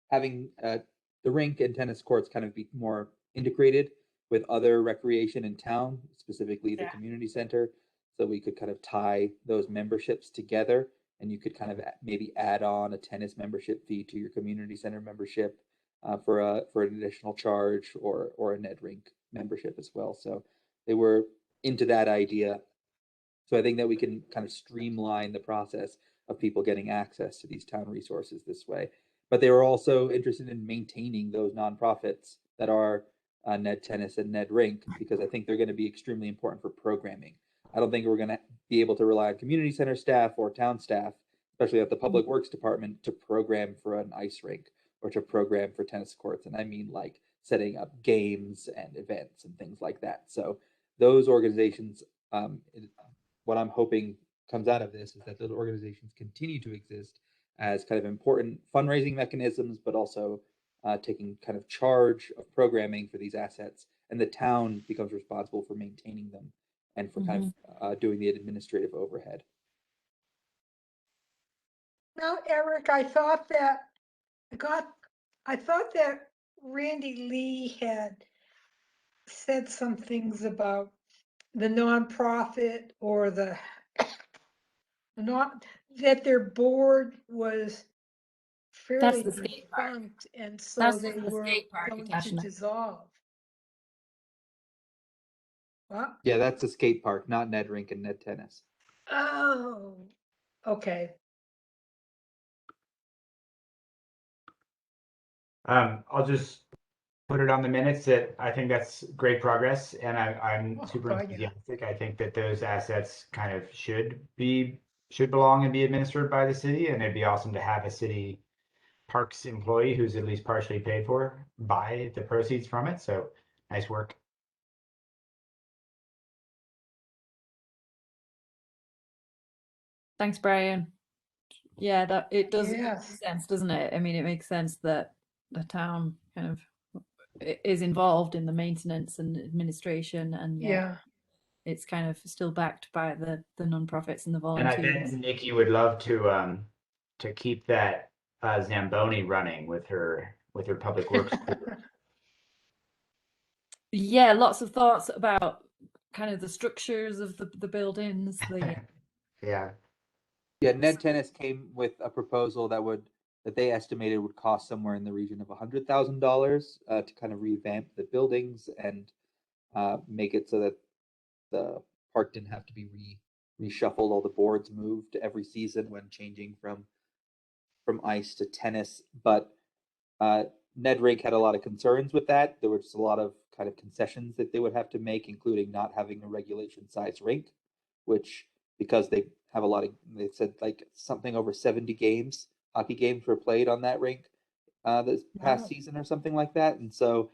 having the rink and tennis courts kind of be more integrated with other recreation in town, specifically the community center, so we could kind of tie those memberships together, and you could kind of maybe add on a tennis membership fee to your community center membership for an additional charge, or a Ned Rink membership as well. So they were into that idea. So I think that we can kind of streamline the process of people getting access to these town resources this way. But they were also interested in maintaining those nonprofits that are Ned Tennis and Ned Rink, because I think they're going to be extremely important for programming. I don't think we're going to be able to rely on community center staff or town staff, especially at the public works department, to program for an ice rink or to program for tennis courts. And I mean like setting up games and events and things like that. So those organizations, what I'm hoping comes out of this is that those organizations continue to exist as kind of important fundraising mechanisms, but also taking kind of charge of programming for these assets, and the town becomes responsible for maintaining them and for kind of doing the administrative overhead. Now, Eric, I thought that Randy Lee had said some things about the nonprofit, or not that their board was fairly the skate park. defunct, and so That's they the were skate park, going to Natasha. dissolve. What? Yeah, that's a skate park, not Ned Rink and Ned Tennis. Oh, okay. I'll just put it on the minutes that I think that's great progress, and I'm super God, yeah. enthusiastic. I think that those assets kind of should belong and be administered by the city, and it'd be awesome to have a city parks employee who's at least partially paid for by the proceeds from it. So nice work. Thanks, Brian. Yeah, that it does make Yes. sense, doesn't it? I mean, it makes sense that the town kind of is involved in the maintenance and administration, and yet Yeah. it's kind of still backed by the nonprofits and the And I volunteers. bet Nikki would love to keep that Zamboni running with her public works crew. Yeah, lots of thoughts about kind of the structures of the buildings. Yeah. Yeah, Ned Tennis came with a proposal that they estimated would cost somewhere in the region of $100,000 to kind of revamp the buildings and make it so that the park didn't have to be reshuffled, all the boards moved every season when changing from ice to tennis. But Ned Rink had a lot of concerns with that. There were just a lot of kind of concessions that they would have to make, including not having a regulation size rink, which, because they have a lot of, they said like something over 70 games, hockey games were played on that rink this past season or something like that. And so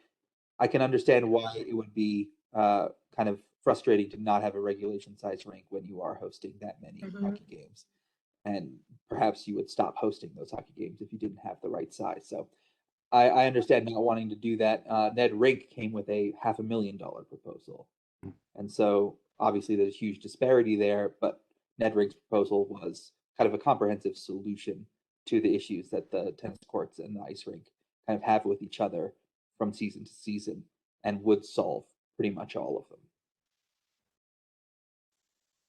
I can understand why it would be kind of frustrating to not have a regulation size rink when you are hosting that many hockey games. And perhaps you would stop hosting those hockey games if you didn't have the right size. So I understand not wanting to do that. Ned Rink came with a $500,000 proposal. And so obviously there's a huge disparity there, but Ned Rink's proposal was kind of a comprehensive solution to the issues that the tennis courts and the ice rink kind of have with each other from season to season, and would solve pretty much all of them.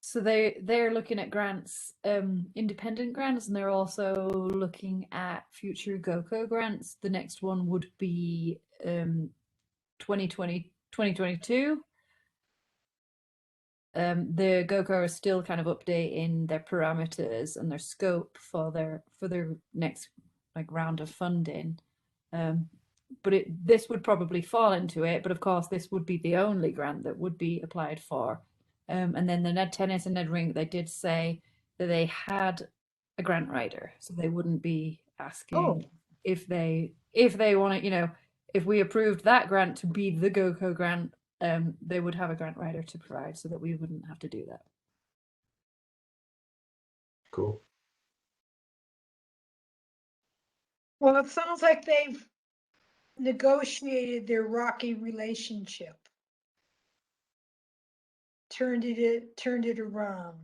So they're looking at grants, independent grants, and they're also looking at future GoCo grants. The next one would be 2022. The GoCo are still kind of updating their parameters and their scope for their next like round of funding. But this would probably fall into it. But of course, this would be the only grant that would be applied for. And then the Ned Tennis and Ned Rink, they did say that they had a grant writer, so they wouldn't be asking if they want to, you know, if we approved that grant to be the GoCo grant, they would have a grant writer to provide, so that we wouldn't have to do that. Cool. Well, it sounds like they've negotiated their rocky relationship turned it around.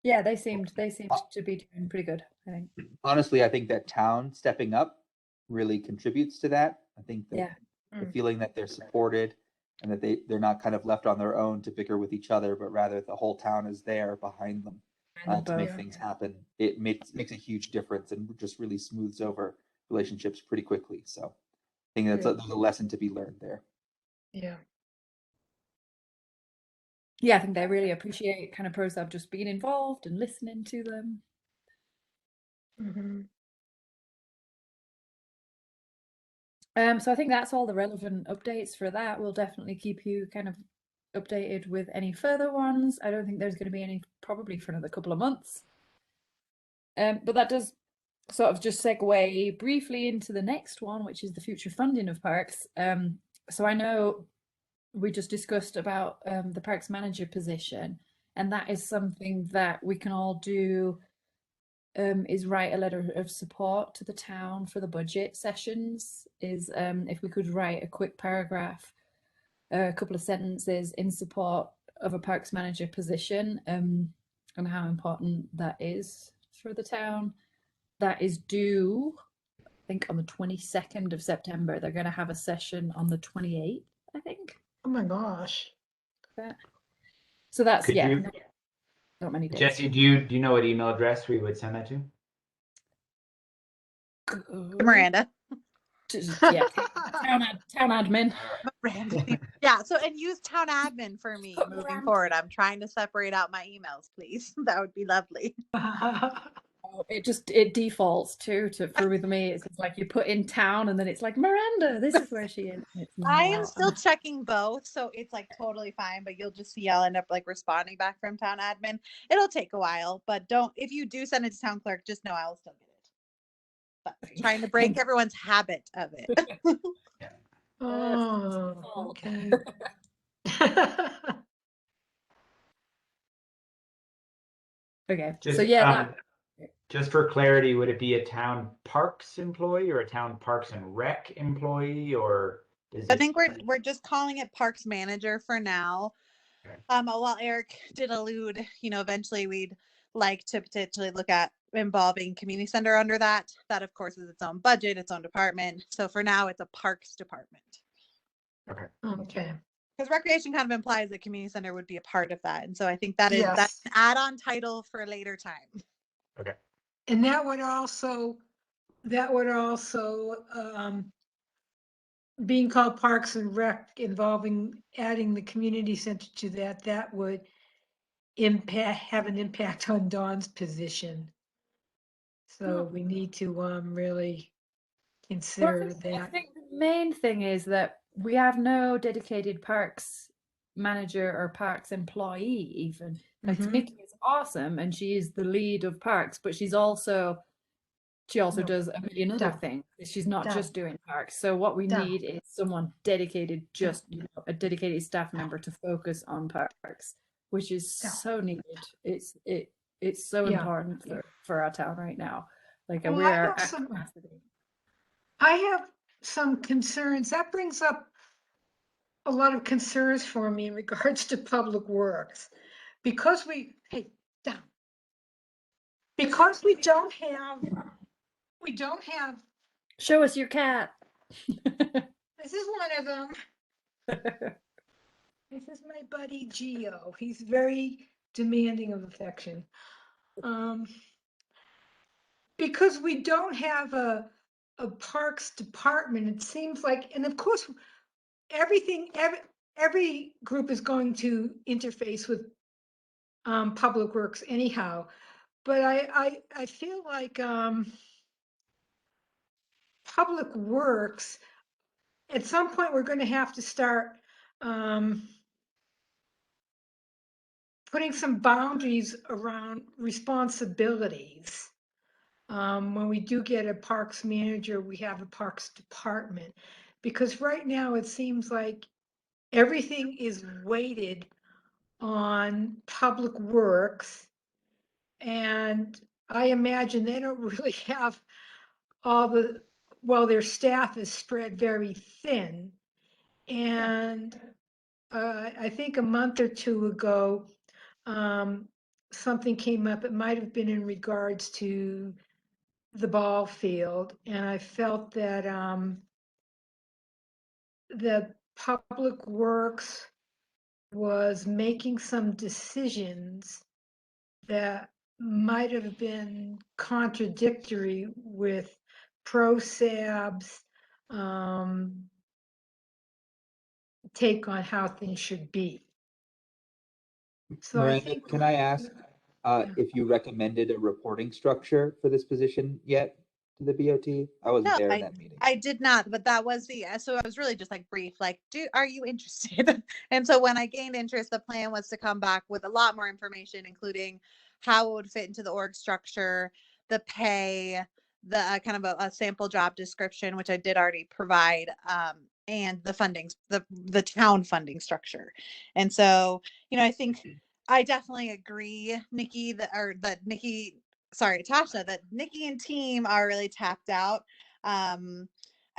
Yeah, they seemed to be doing pretty good, I think. Honestly, I think that town stepping up really contributes to that. I think that Yeah. the feeling that they're supported and that they're not kind of left on their own to bicker with each other, but rather the whole town is there behind them to make things happen. It makes a huge difference and just really smooths over relationships pretty quickly. So I think there's a lesson to be learned there. Yeah. Yeah, I think they really appreciate kind of Prozac just being involved and listening to them. Mm-hmm. So I think that's all the relevant updates for that. We'll definitely keep you kind of updated with any further ones. I don't think there's going to be any probably for another couple of months. But that does sort of just segue briefly into the next one, which is the future funding of parks. So I know we just discussed about the parks manager position, and that is something that we can all do, is write a letter of support to the town for the budget sessions. Is if we could write a quick paragraph, a couple of sentences in support of a parks manager position, and how important that is for the town. That is due, I think, on the 22nd of September. They're going to have a session on the 28th, I think. Oh my gosh. So that's, Could you, not many days. Jesse, do you know what email address we would send that to? Miranda. Yeah, town admin. Yeah, so and use town admin for me moving forward. I'm trying to separate out my emails, please. That would be lovely. It defaults for with me. It's like you put in town and then it's like Miranda, this is where she is. I am still checking both, so it's like totally fine, but you'll just see I'll end up like responding back from town admin. It'll take a while, but if you do send it to town clerk, just know I'll still get it. But trying to break everyone's habit of it. Oh, okay. Okay. Just, so yeah, just for clarity, would it be a town parks employee or a town parks and rec employee, or I think we're just calling it parks manager for now. Okay. While Eric did allude, eventually we'd like to potentially look at involving community center under that. That of course is its own budget, its own department. So for now it's a parks department. Okay. Okay. Because recreation kind of implies that community center would be a part of that. And so I think that's an add-on title for a later time. Okay. And that would also being called Parks and Rec, involving adding the community center to that would have an impact on Dawn's position. So we need to really consider that. I think the main thing is that we have no dedicated parks manager or parks employee even. Like Nikki is awesome and she is the lead of parks, but she also does a million other things. She's not just doing parks. So what we need is someone dedicated, just a dedicated staff member to focus on parks, which is so needed. It's so important for our town right now. Like we are at capacity. I have some concerns. That brings up a lot of concerns for me in regards to public works, because we don't have. Show us your cat. This is one of them. This is my buddy Geo. He's very demanding of affection. Because we don't have a parks department, it seems like, and of course, every group is going to interface with public works anyhow. But I feel like public works, at some point, we're going to have to start putting some boundaries around responsibilities. When we do get a parks manager, we have a parks department, because right now it seems like everything is weighted on public works, and I imagine they don't really have their staff is spread very thin, and I think a month or two ago, something came up. It might have been in regards to the ball field, and I felt that the Public Works was making some decisions that might have been contradictory with ProSab's take on how things should be. So I Miranda, think, can I ask Yeah. if you recommended a reporting structure for this position yet to the BOT? I wasn't No, there in that meeting. I did not, but that was so I was really just like brief, like, are you interested? And so when I gained interest, the plan was to come back with a lot more information, including how it would fit into the org structure, the pay, the kind of a sample job description, which I did already provide, and the funding, the town funding structure. And so, I think I definitely agree, Nikki, that Nikki, sorry, Tasha, that Nikki and team are really tapped out. I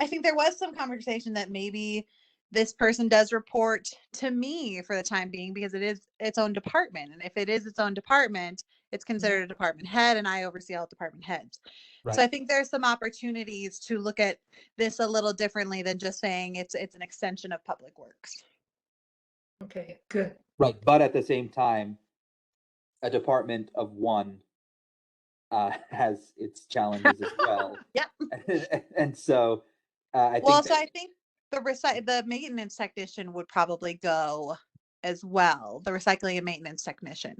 think there was some conversation that maybe this person does report to me for the time being because it is its own department. And if it is its own department, it's considered a department head, and I oversee all department heads. Right. So I think there's some opportunities to look at this a little differently than just saying it's an extension of Public Works. Okay, good. Right, but at the same time, a department of one has its challenges as well. Yeah. And so I Well, think so I think the maintenance technician would probably go as well, the recycling and maintenance technician.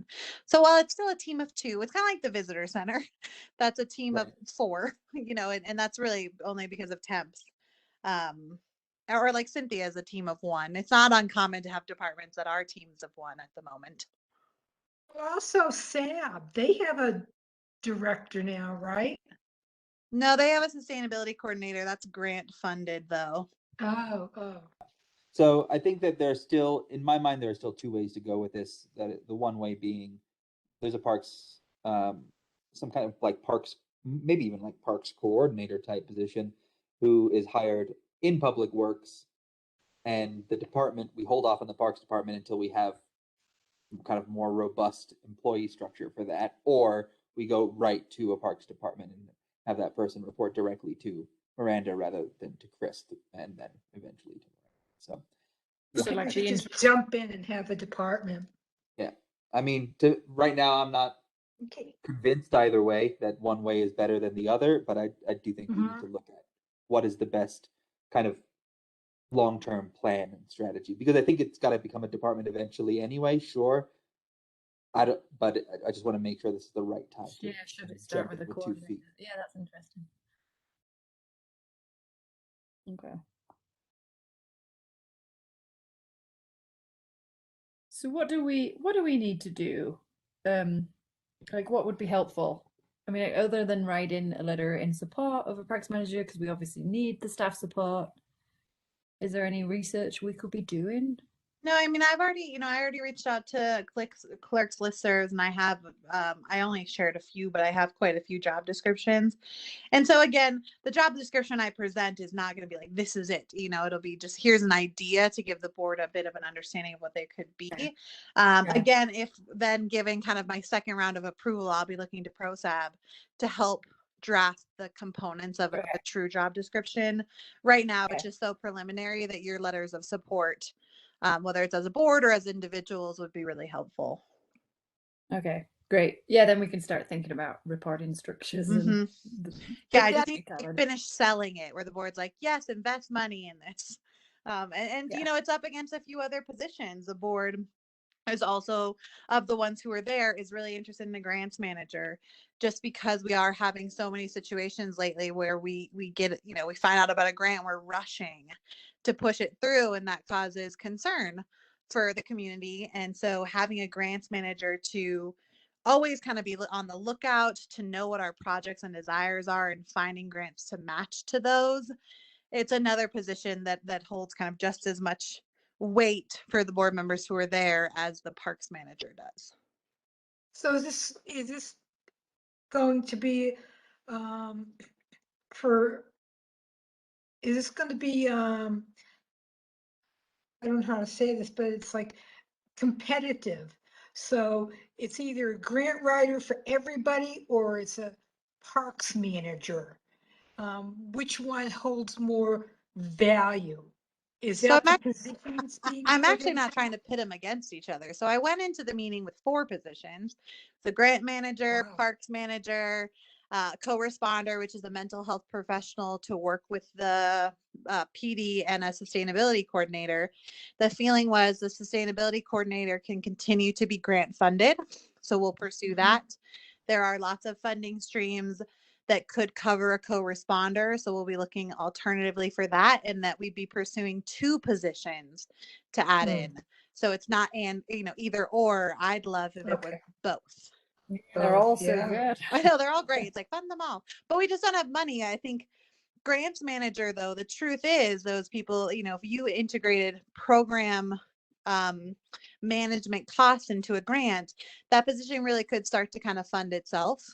So while it's still a team of two, it's kind of like the visitor center. That's a team of four, and that's really only because of temps. Or like Cynthia is a team of one. It's not uncommon to have departments that are teams of one at the moment. Also, SAB, they have a director now, right? No, they have a sustainability coordinator. That's grant funded though. Oh. so. I think that there's still, in my mind, there are still two ways to go with this. That the one way being, there's a parks, some kind of like parks, maybe even like parks coordinator type position, who is hired in Public Works, and the department, we hold off on the Parks Department until we have kind of more robust employee structure for that, or we go right to a Parks Department and have that person report directly to Miranda rather than to Chris, and then eventually to Miranda. So So like you just jump in and have a department. yeah, I mean, right now I'm not convinced either way that one way is better than the other, but I do think we need to look at what is the best kind of long-term plan and strategy, because I think it's got to become a department eventually anyway. Sure, but I just want to make sure this is the right time. Yeah, should it start with a coordinator? Yeah, that's interesting. Okay. So what do we need to do? Like what would be helpful? I mean, other than writing a letter in support of a parks manager, because we obviously need the staff support. Is there any research we could be doing? No, I mean, I already reached out to clerks listservs, and I have, I only shared a few, but I have quite a few job descriptions. And so again, the job description I present is not going to be like, this is it, it'll be just, here's an idea to give the board a bit of an understanding of what they could be. Again, if then giving kind of my second round of approval, I'll be looking to Prozac to help draft the components of a true job description. Right now, it's just so preliminary that your letters of support, whether it's as a board or as individuals, would be really helpful. Okay, great. Yeah, then we can start thinking about reporting structures. And I just need to finish selling it, where the board's like, yes, invest money in this. And it's up against a few other positions. The board is also, of the ones who are there, is really interested in a grants manager, just because we are having so many situations lately where we get, we find out about a grant, we're rushing to push it through, and that causes concern for the community. And so having a grants manager to always kind of be on the lookout, to know what our projects and desires are, and finding grants to match to those, it's another position that holds kind of just as much weight for the board members who are there as the parks manager does. So is this going to be is this going to be I don't know how to say this, but it's like competitive. So it's either a grant writer for everybody or it's a parks manager. Which one holds more value? Is So that I'm the positions being I'm put actually in? not trying to pit them against each other. So I went into the meeting with 4 positions: the grant manager, Wow. parks manager, co-responder, which is a mental health professional to work with the PD, and a sustainability coordinator. The feeling was the sustainability coordinator can continue to be grant funded, so we'll pursue that. There are lots of funding streams that could cover a co-responder. So we'll be looking alternatively for that, and that we'd be pursuing 2 positions to add in. So it's not either or. I'd love if it was Okay. both. They're all so Yeah. good. I know they're all great. It's like fund them all, but we just don't have money. I think grants manager, though, the truth is those people, if you integrated program management costs into a grant, that position really could start to kind of fund itself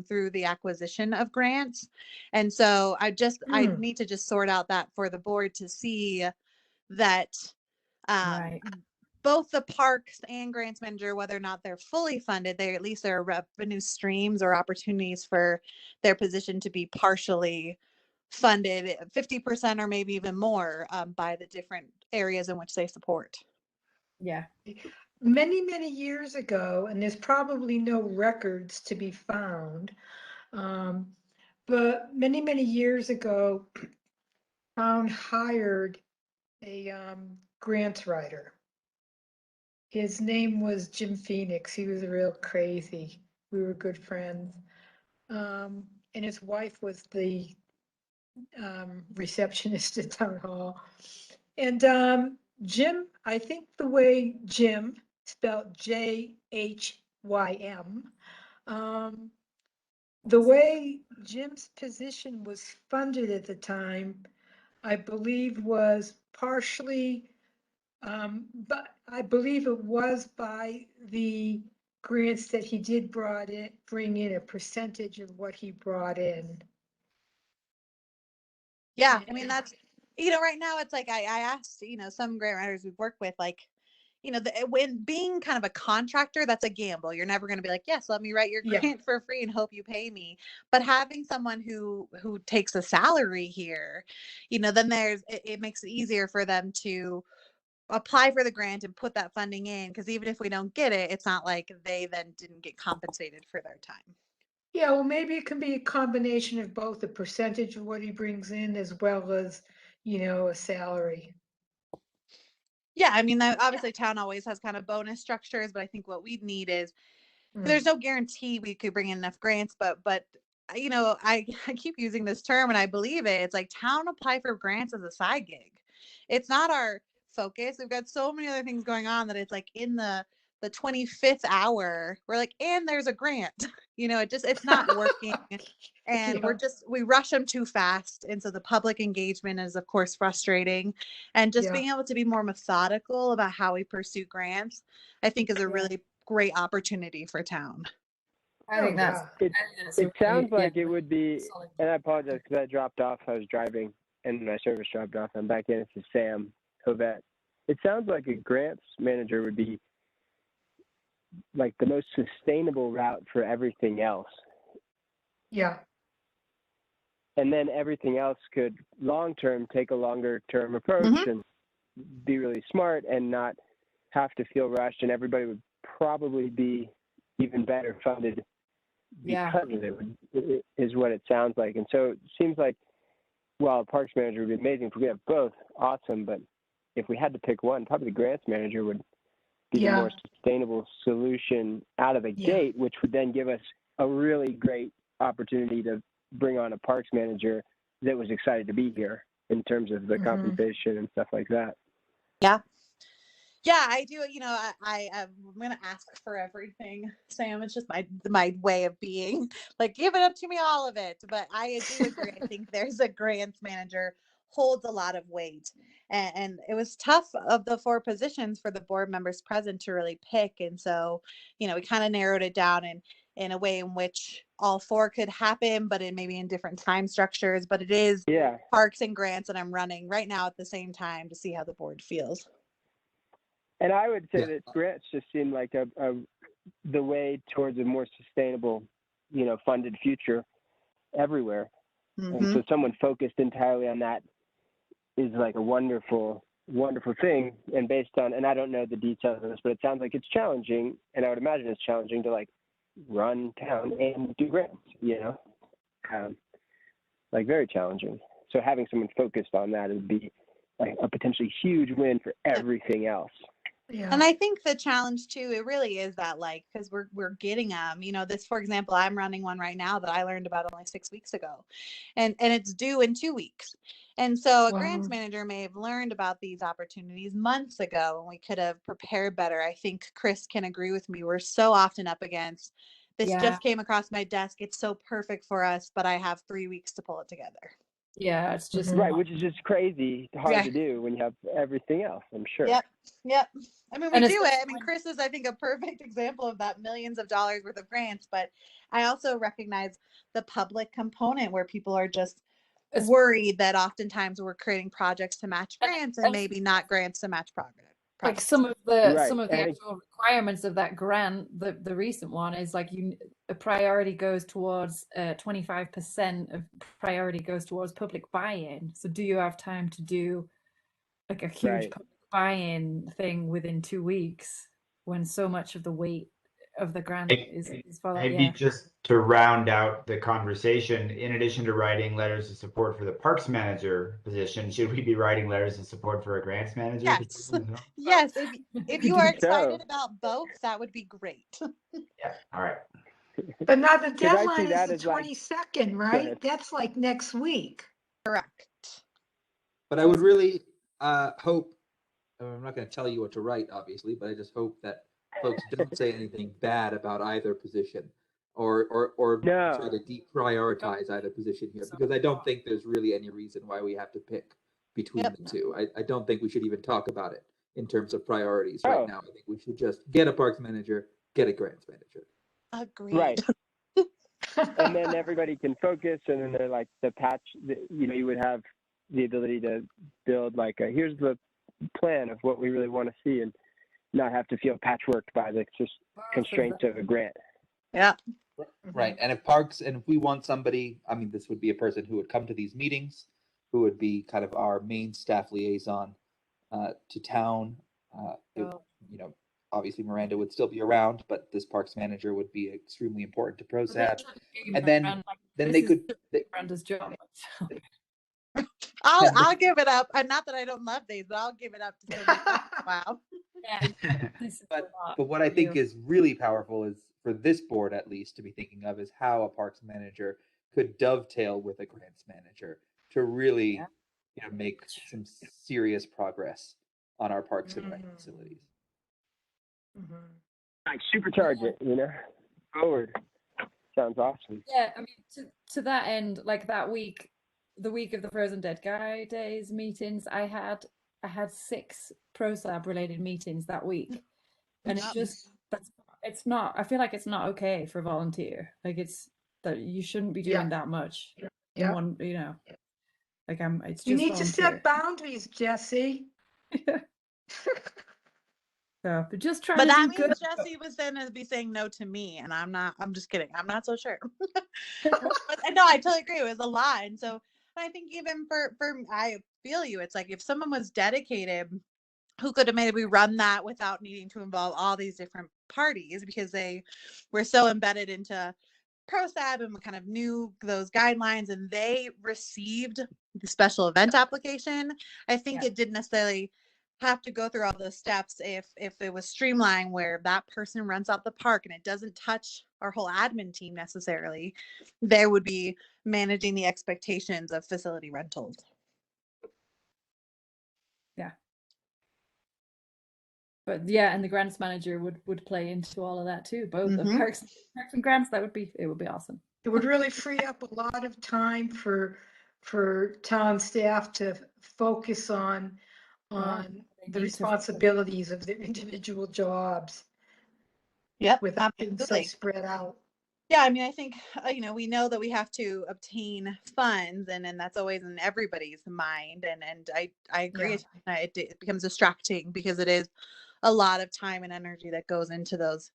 through the acquisition of grants. And so I need to just sort out that for the board to see that Right. both the parks and grants manager, whether or not they're fully funded, at least there are revenue streams or opportunities for their position to be partially funded, 50% or maybe even more, by the different areas in which they support. Yeah. Many, many years ago, and there's probably no records to be found, but many, many years ago, town hired a grants writer. His name was Jim Phoenix. He was real crazy. We were good friends. And his wife was the receptionist at town hall. And Jim, I think the way Jim, spelled Jhym, the way Jim's position was funded at the time, I believe was partially, but I believe it was by the grants that he did bring in a percentage of what he brought in. Yeah, I mean, that's, right now it's like I asked, some grant writers we've worked with, like, when being kind of a contractor, that's a gamble. You're never going to be like, yes, let me write your grant for free and hope you pay me. But having someone who takes a salary here, then it makes it easier for them to apply for the grant and put that funding in, because even if we don't get it, it's not like they then didn't get compensated for their time. Yeah, well, maybe it can be a combination of both, a percentage of what he brings in as well as, a salary. Yeah, I mean, obviously town always has kind of bonus structures, but I think what we need is, there's no guarantee we could bring in enough grants, but I keep using this term and I believe it. It's like town apply for grants as a side gig. It's not our focus. We've got so many other things going on that it's like in the 25th hour, we're like, and there's a grant, it's not working. And we rush them too fast. And so the public engagement is of course frustrating, and just being able to be more methodical about how we pursue grants, I think is a really great opportunity for town. I think that's it sounds like it would be, and I apologize because I dropped off. I was driving and my service dropped off. I'm back in. This is Sam Hovett. It sounds like a grants manager would be like the most sustainable route for everything else. Yeah. And then everything else could long-term take a longer-term approach and be really smart and not have to feel rushed, and everybody would probably be even better funded because of it, is what it sounds like. And so it seems like, while a parks manager would be amazing, if we have both, awesome, but if we had to pick one, probably the grants manager would be the more sustainable solution out of the gate, which would then give us a really great opportunity to bring on a parks manager that was excited to be here in terms of the compensation and stuff like that. Yeah, I do. I'm going to ask for everything, Sam. It's just my way of being, like, give it up to me, all of it. But I do agree. I think there's a grants manager holds a lot of weight. And it was tough of the 4 positions for the board members present to really pick. And so, we kind of narrowed it down in a way in which all 4 could happen, but maybe in different time structures. But it is parks and grants, and I'm running right now at the same time to see how the board feels. And I would say Yeah. that grants just seem like the way towards a more sustainable, funded future everywhere. And so someone focused entirely on that is like a wonderful, wonderful thing. And based on, and I don't know the details of this, but it sounds like it's challenging. And I would imagine it's challenging to like run town and do grants, like very challenging. So having someone focused on that would be like a potentially huge win for everything else. Yeah. And I think the challenge too, it really is that like, because we're getting them, this, for example, I'm running one right now that I learned about only 6 weeks ago, and it's due in 2 weeks. And so a grants manager may have learned about these opportunities months ago, and we could have prepared better. I think Chris can agree with me. We're so often up against this. Just came across my desk. It's so perfect for us, but I have 3 weeks to pull it together. Yeah, it's just right, which is just crazy hard to do when you have everything else, I'm sure. Yep. I mean, we And do it. I mean, Chris is, I think, a perfect example of that, millions of dollars worth of grants. But I also recognize the public component where people are just worried that oftentimes we're creating projects to match grants and maybe not grants to match projects. Like some of the actual requirements of that grant, the recent one is like a priority goes towards 25% of priority goes towards public buy-in. So do you have time to do like a huge public buy-in thing within 2 weeks when so much of the weight of the grant is for that? Maybe just to round out the conversation, in addition to writing letters of support for the parks manager position, should we be writing letters of support for a grants manager? Yes. Yes. If you are excited about both, that would be great. Yeah. All right. But now the deadline is the 22nd, right? That's like next week. Correct. But I would really hope, I'm not going to tell you what to write, obviously, but I just hope that folks don't say anything bad about either position or try to deprioritize either position here, because I don't think there's really any reason why we have to pick between the two. I don't think we should even talk about it in terms of priorities right now. I think we should just get a parks manager, get a grants manager. Agreed. Right. And then everybody can focus, and then they're like the patch, you would have the ability to build like here's the plan of what we really want to see, and not have to feel patchworked by the just constraints of a grant. Yeah. Right. And if we want somebody, I mean, this would be a person who would come to these meetings, who would be kind of our main staff liaison to town. Obviously Miranda would still be around, but this parks manager would be extremely important to Prozac. And then they could. Miranda's job. I'll give it up. Not that I don't love these, but I'll give it up to somebody. Wow. But what I think is really powerful is for this board, at least, to be thinking of is how a parks manager could dovetail with a grants manager to really make some serious progress on our parks and rec facilities. Like supercharge it, forward. Sounds awesome. Yeah, I mean, to that end, like that week, the week of the Frozen Dead Guy Days meetings, I had 6 ProSab related meetings that week, and it's not. I feel like it's not okay for a volunteer. Like it's that you shouldn't be doing that much. In one, like it's just you need volunteer. to set boundaries, Jesse. So, but just trying. But to that do means good. Jesse was then to be saying no to me, and I'm not. I'm just kidding. I'm not so sure. But no, I totally agree. It was a lot, and so I think even for I feel you. It's like if someone was dedicated, who could have maybe run that without needing to involve all these different parties because they were so embedded into ProSab and kind of knew those guidelines, and they received the special event application. I think it didn't necessarily have to go through all those steps if it was streamlined where that person runs out the park and it doesn't touch our whole admin team necessarily. They would be managing the expectations of facility rentals. Yeah. But and the grants manager would play into all of that too. Both the parks and grants, it would be awesome. It would really free up a lot of time for town staff to focus on the responsibilities of their individual jobs. Yep. Without being so spread out. Yeah, I mean, I think, we know that we have to obtain funds, and that's always in everybody's mind. And I agree. It becomes distracting because it is a lot of time and energy that goes into those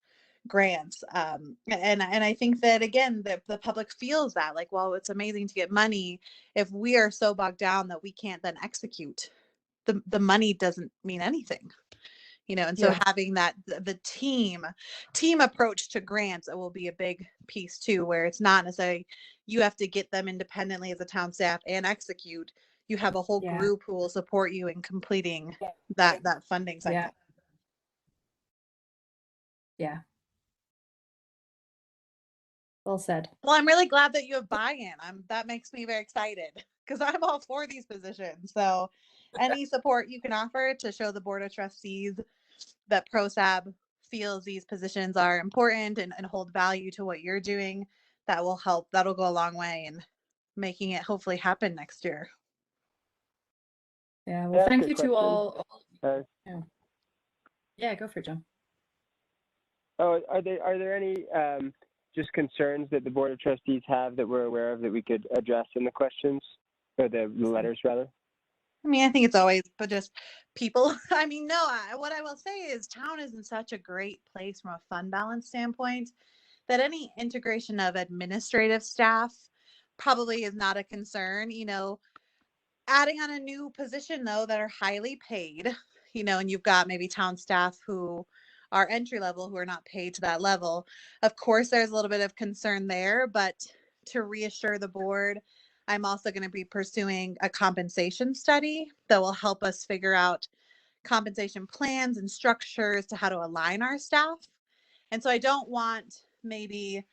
grants. And I think that, again, the public feels that, like, well, it's amazing to get money. If we are so bogged down that we can't then execute, the money doesn't mean anything. And so Yeah. having that the team approach to grants, it will be a big piece too, where it's not necessarily you have to get them independently as a town staff and execute. You have a whole Yeah. group who will support you in completing that funding cycle. Yeah. Yeah. Well said. Well, I'm really glad that you have buy-in. That makes me very excited because I'm all for these positions. So any support you can offer to show the Board of Trustees that ProSab feels these positions are important and hold value to what you're doing, that will help. That'll go a long way in making it hopefully happen next year. Yeah. Well, thank you to all. Yeah, go for it, John. Oh, are there any just concerns that the Board of Trustees have that we're aware of that we could address in the questions or the letters rather? I mean, I think it's always, but just people. I mean, no, what I will say is town is in such a great place from a fund balance standpoint that any integration of administrative staff probably is not a concern. Adding on a new position, though, that are highly paid, and you've got maybe town staff who are entry level, who are not paid to that level. Of course, there's a little bit of concern there, but to reassure the board, I'm also going to be pursuing a compensation study that will help us figure out compensation plans and structures to how to align our staff. And so I don't want maybe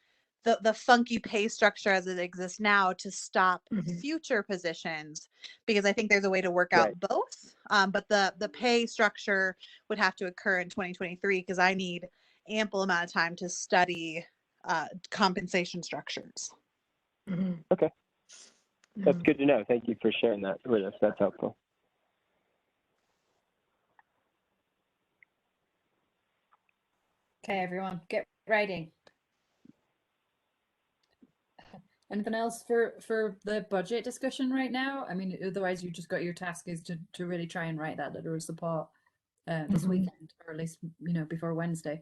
the funky pay structure as it exists now to stop future positions, because I think there's a way to work out both. But the pay structure would have to occur in 2023 because I need ample amount of time to study compensation structures. Okay. That's good to know. Thank you for sharing that with us. That's helpful. Okay, everyone, get writing. Anything else for the budget discussion right now? I mean, otherwise you just got your task is to really try and write that letter of support this weekend, or at least, before Wednesday.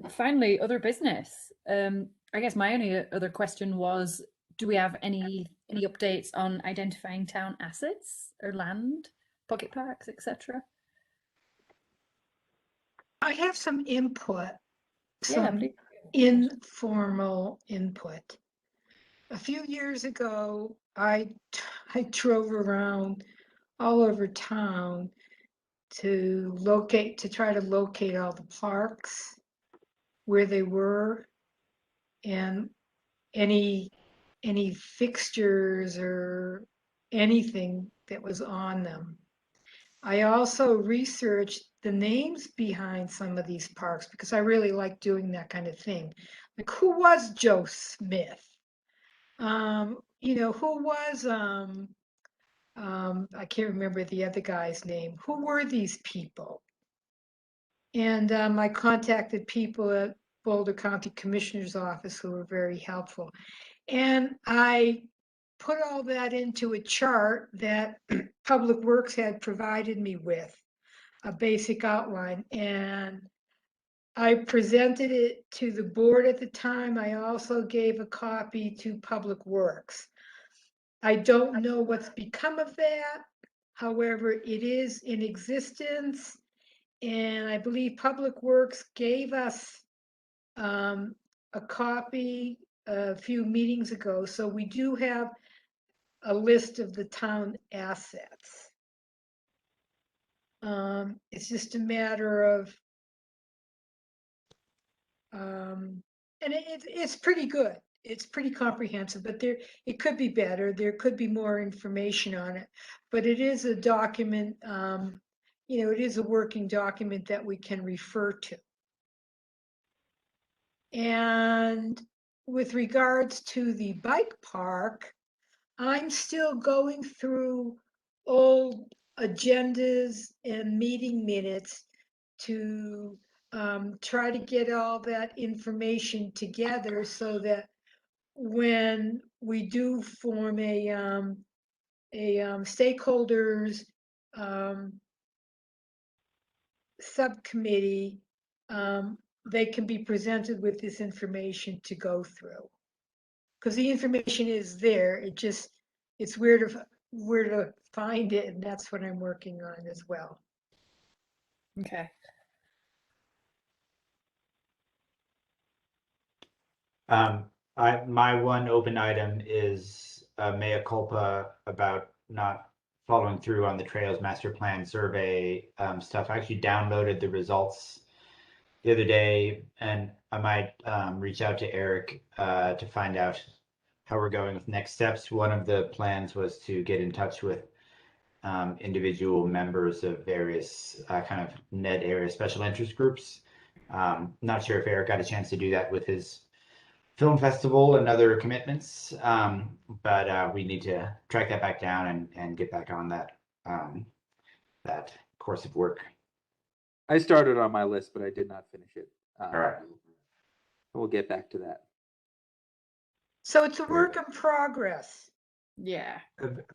Finally, other business. I guess my only other question was, do we have any updates on identifying town assets or land, pocket parks, etc.? I have some input, Yeah, some please. informal input. A few years ago, I drove around all over town to try to locate all the parks, where they were, and any fixtures or anything that was on them. I also researched the names behind some of these parks because I really like doing that kind of thing. Like, who was Joe Smith? Who was I can't remember the other guy's name. Who were these people? And I contacted people at Boulder County Commissioner's Office who were very helpful. And I put all that into a chart that Public Works had provided me with, a basic outline. And I presented it to the board at the time. I also gave a copy to Public Works. I don't know what's become of that. However, it is in existence. And I believe Public Works gave us a copy a few meetings ago. So we do have a list of the town assets. It's just a matter of, and it's pretty good. It's pretty comprehensive, but it could be better. There could be more information on it, but it is a document, it is a working document that we can refer to. And with regards to the bike park, I'm still going through old agendas and meeting minutes to try to get all that information together so that when we do form a stakeholders subcommittee, they can be presented with this information to go through. Because the information is there, it's where to find it, and that's what I'm working on as well. Okay. My one open item is mea culpa about not following through on the Trails Master Plan survey stuff. I actually downloaded the results the other day, and I might reach out to Eric to find out how we're going with next steps. One of the plans was to get in touch with individual members of various kind of NED area special interest groups. Not sure if Eric got a chance to do that with his film festival and other commitments, but we need to track that back down and get back on that that course of work. I started on my list, but I did not finish it. All right. We'll get back to that. So it's a work in progress. Yeah.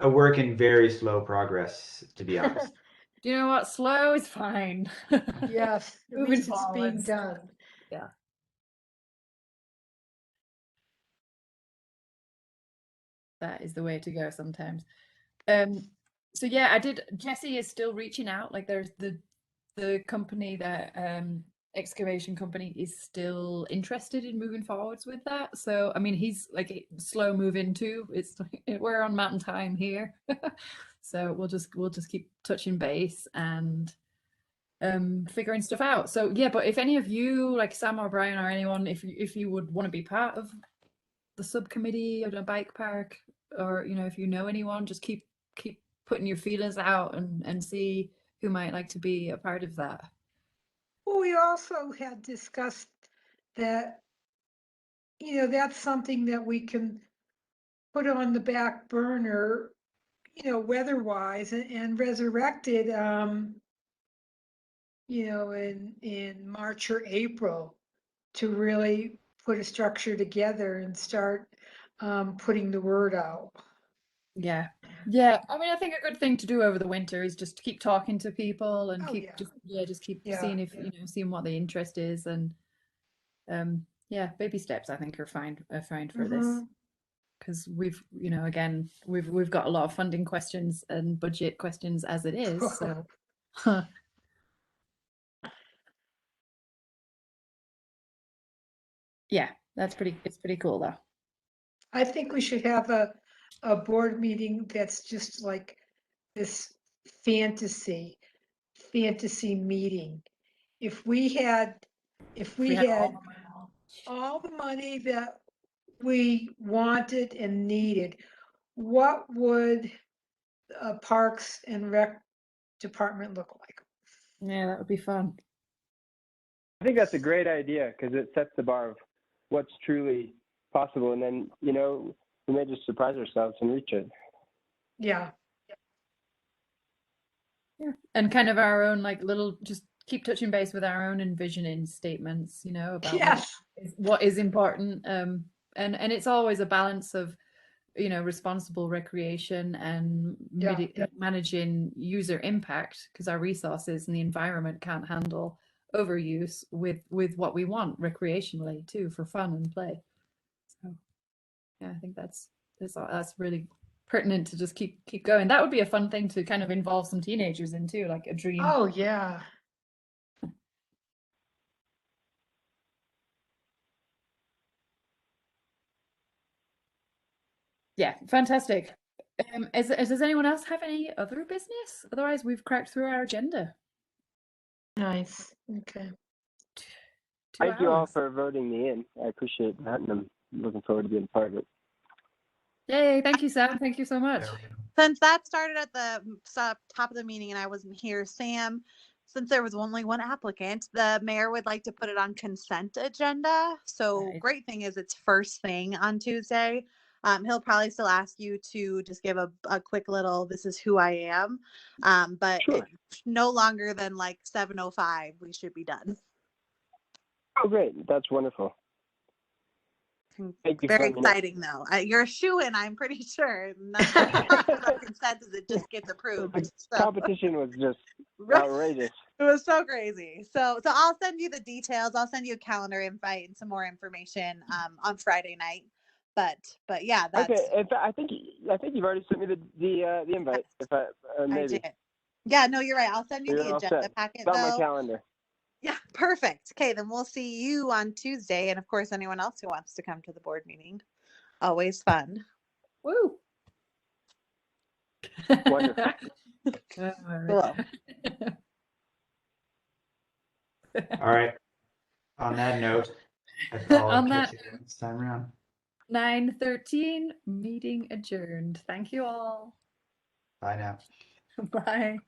A work in very slow progress, to be honest. Do you know what? Slow is fine. Yes, at Moving least it's being forwards. done. Yeah. That is the way to go sometimes. So yeah, Jesse is still reaching out. Like there's the company that excavation company is still interested in moving forwards with that. So I mean, he's like slow moving too. We're on mountain time here. So we'll just keep touching base and figuring stuff out. So yeah, but if any of you, like Sam or Brian or anyone, if you would want to be part of the subcommittee of the bike park, or if you know anyone, just keep putting your feelers out and see who might like to be a part of that. Well, we also had discussed that, that's something that we can put on the back burner, weather-wise, and resurrect it, in March or April to really put a structure together and start putting the word out. Yeah. I mean, I think a good thing to do over the winter is just keep talking to people and keep seeing seeing what the interest is, and baby steps I think are fine for this, because we've again we've got a lot of funding questions and budget questions as it is. So yeah, it's pretty cool though. I think we should have a board meeting that's just like this fantasy meeting. If we had all the money that we wanted and needed, what would a Parks and Rec department look like? Yeah, that would be fun. I think that's a great idea because it sets the bar of what's truly possible, and then we may just surprise ourselves and reach it. Yeah. Yeah, and kind of our own just keep touching base with our own envisioning statements, about what is important, and it's always a balance of responsible recreation and managing user impact, because our resources and the environment can't handle overuse with what we want recreationally too, for fun and play. So yeah, I think that's really pertinent to just keep going. That would be a fun thing to kind of involve some teenagers in too, like a dream. Oh yeah. Yeah, fantastic. Does anyone else have any other business? Otherwise, we've cracked through our agenda. Nice. Okay. Thank you all for voting me in. I appreciate that, and I'm looking forward to being a part of it. Yay, thank you, Sam. Thank you so much. Since that started at the top of the meeting and I wasn't here, Sam, since there was only one applicant, the mayor would like to put it on consent agenda. So great thing is it's first thing on Tuesday. He'll probably still ask you to just give a quick little, this is who I am. But sure. No longer than like 7:05, we should be done. Oh, great. That's wonderful. Thank you for Very letting me know. exciting, though. You're a shoo-in, I'm pretty sure. Nothing consensus, it just gets approved. The So, competition was just right. outrageous. It was so crazy. So I'll send you the details. I'll send you a calendar invite and some more information on Friday night. But yeah, that's Okay. I think you've already sent me the invite. If I I maybe did. Yeah, no, you're right. I'll send you You're the all agenda set. packet It's on my though. calendar. Yeah, perfect. Okay, then we'll see you on Tuesday, and of course, anyone else who wants to come to the board meeting. Always fun. Woo. Wonderful. Cool. All right. On that note, I'll On catch that you next time around. 9:13 meeting adjourned. Thank you all. Bye now. Bye.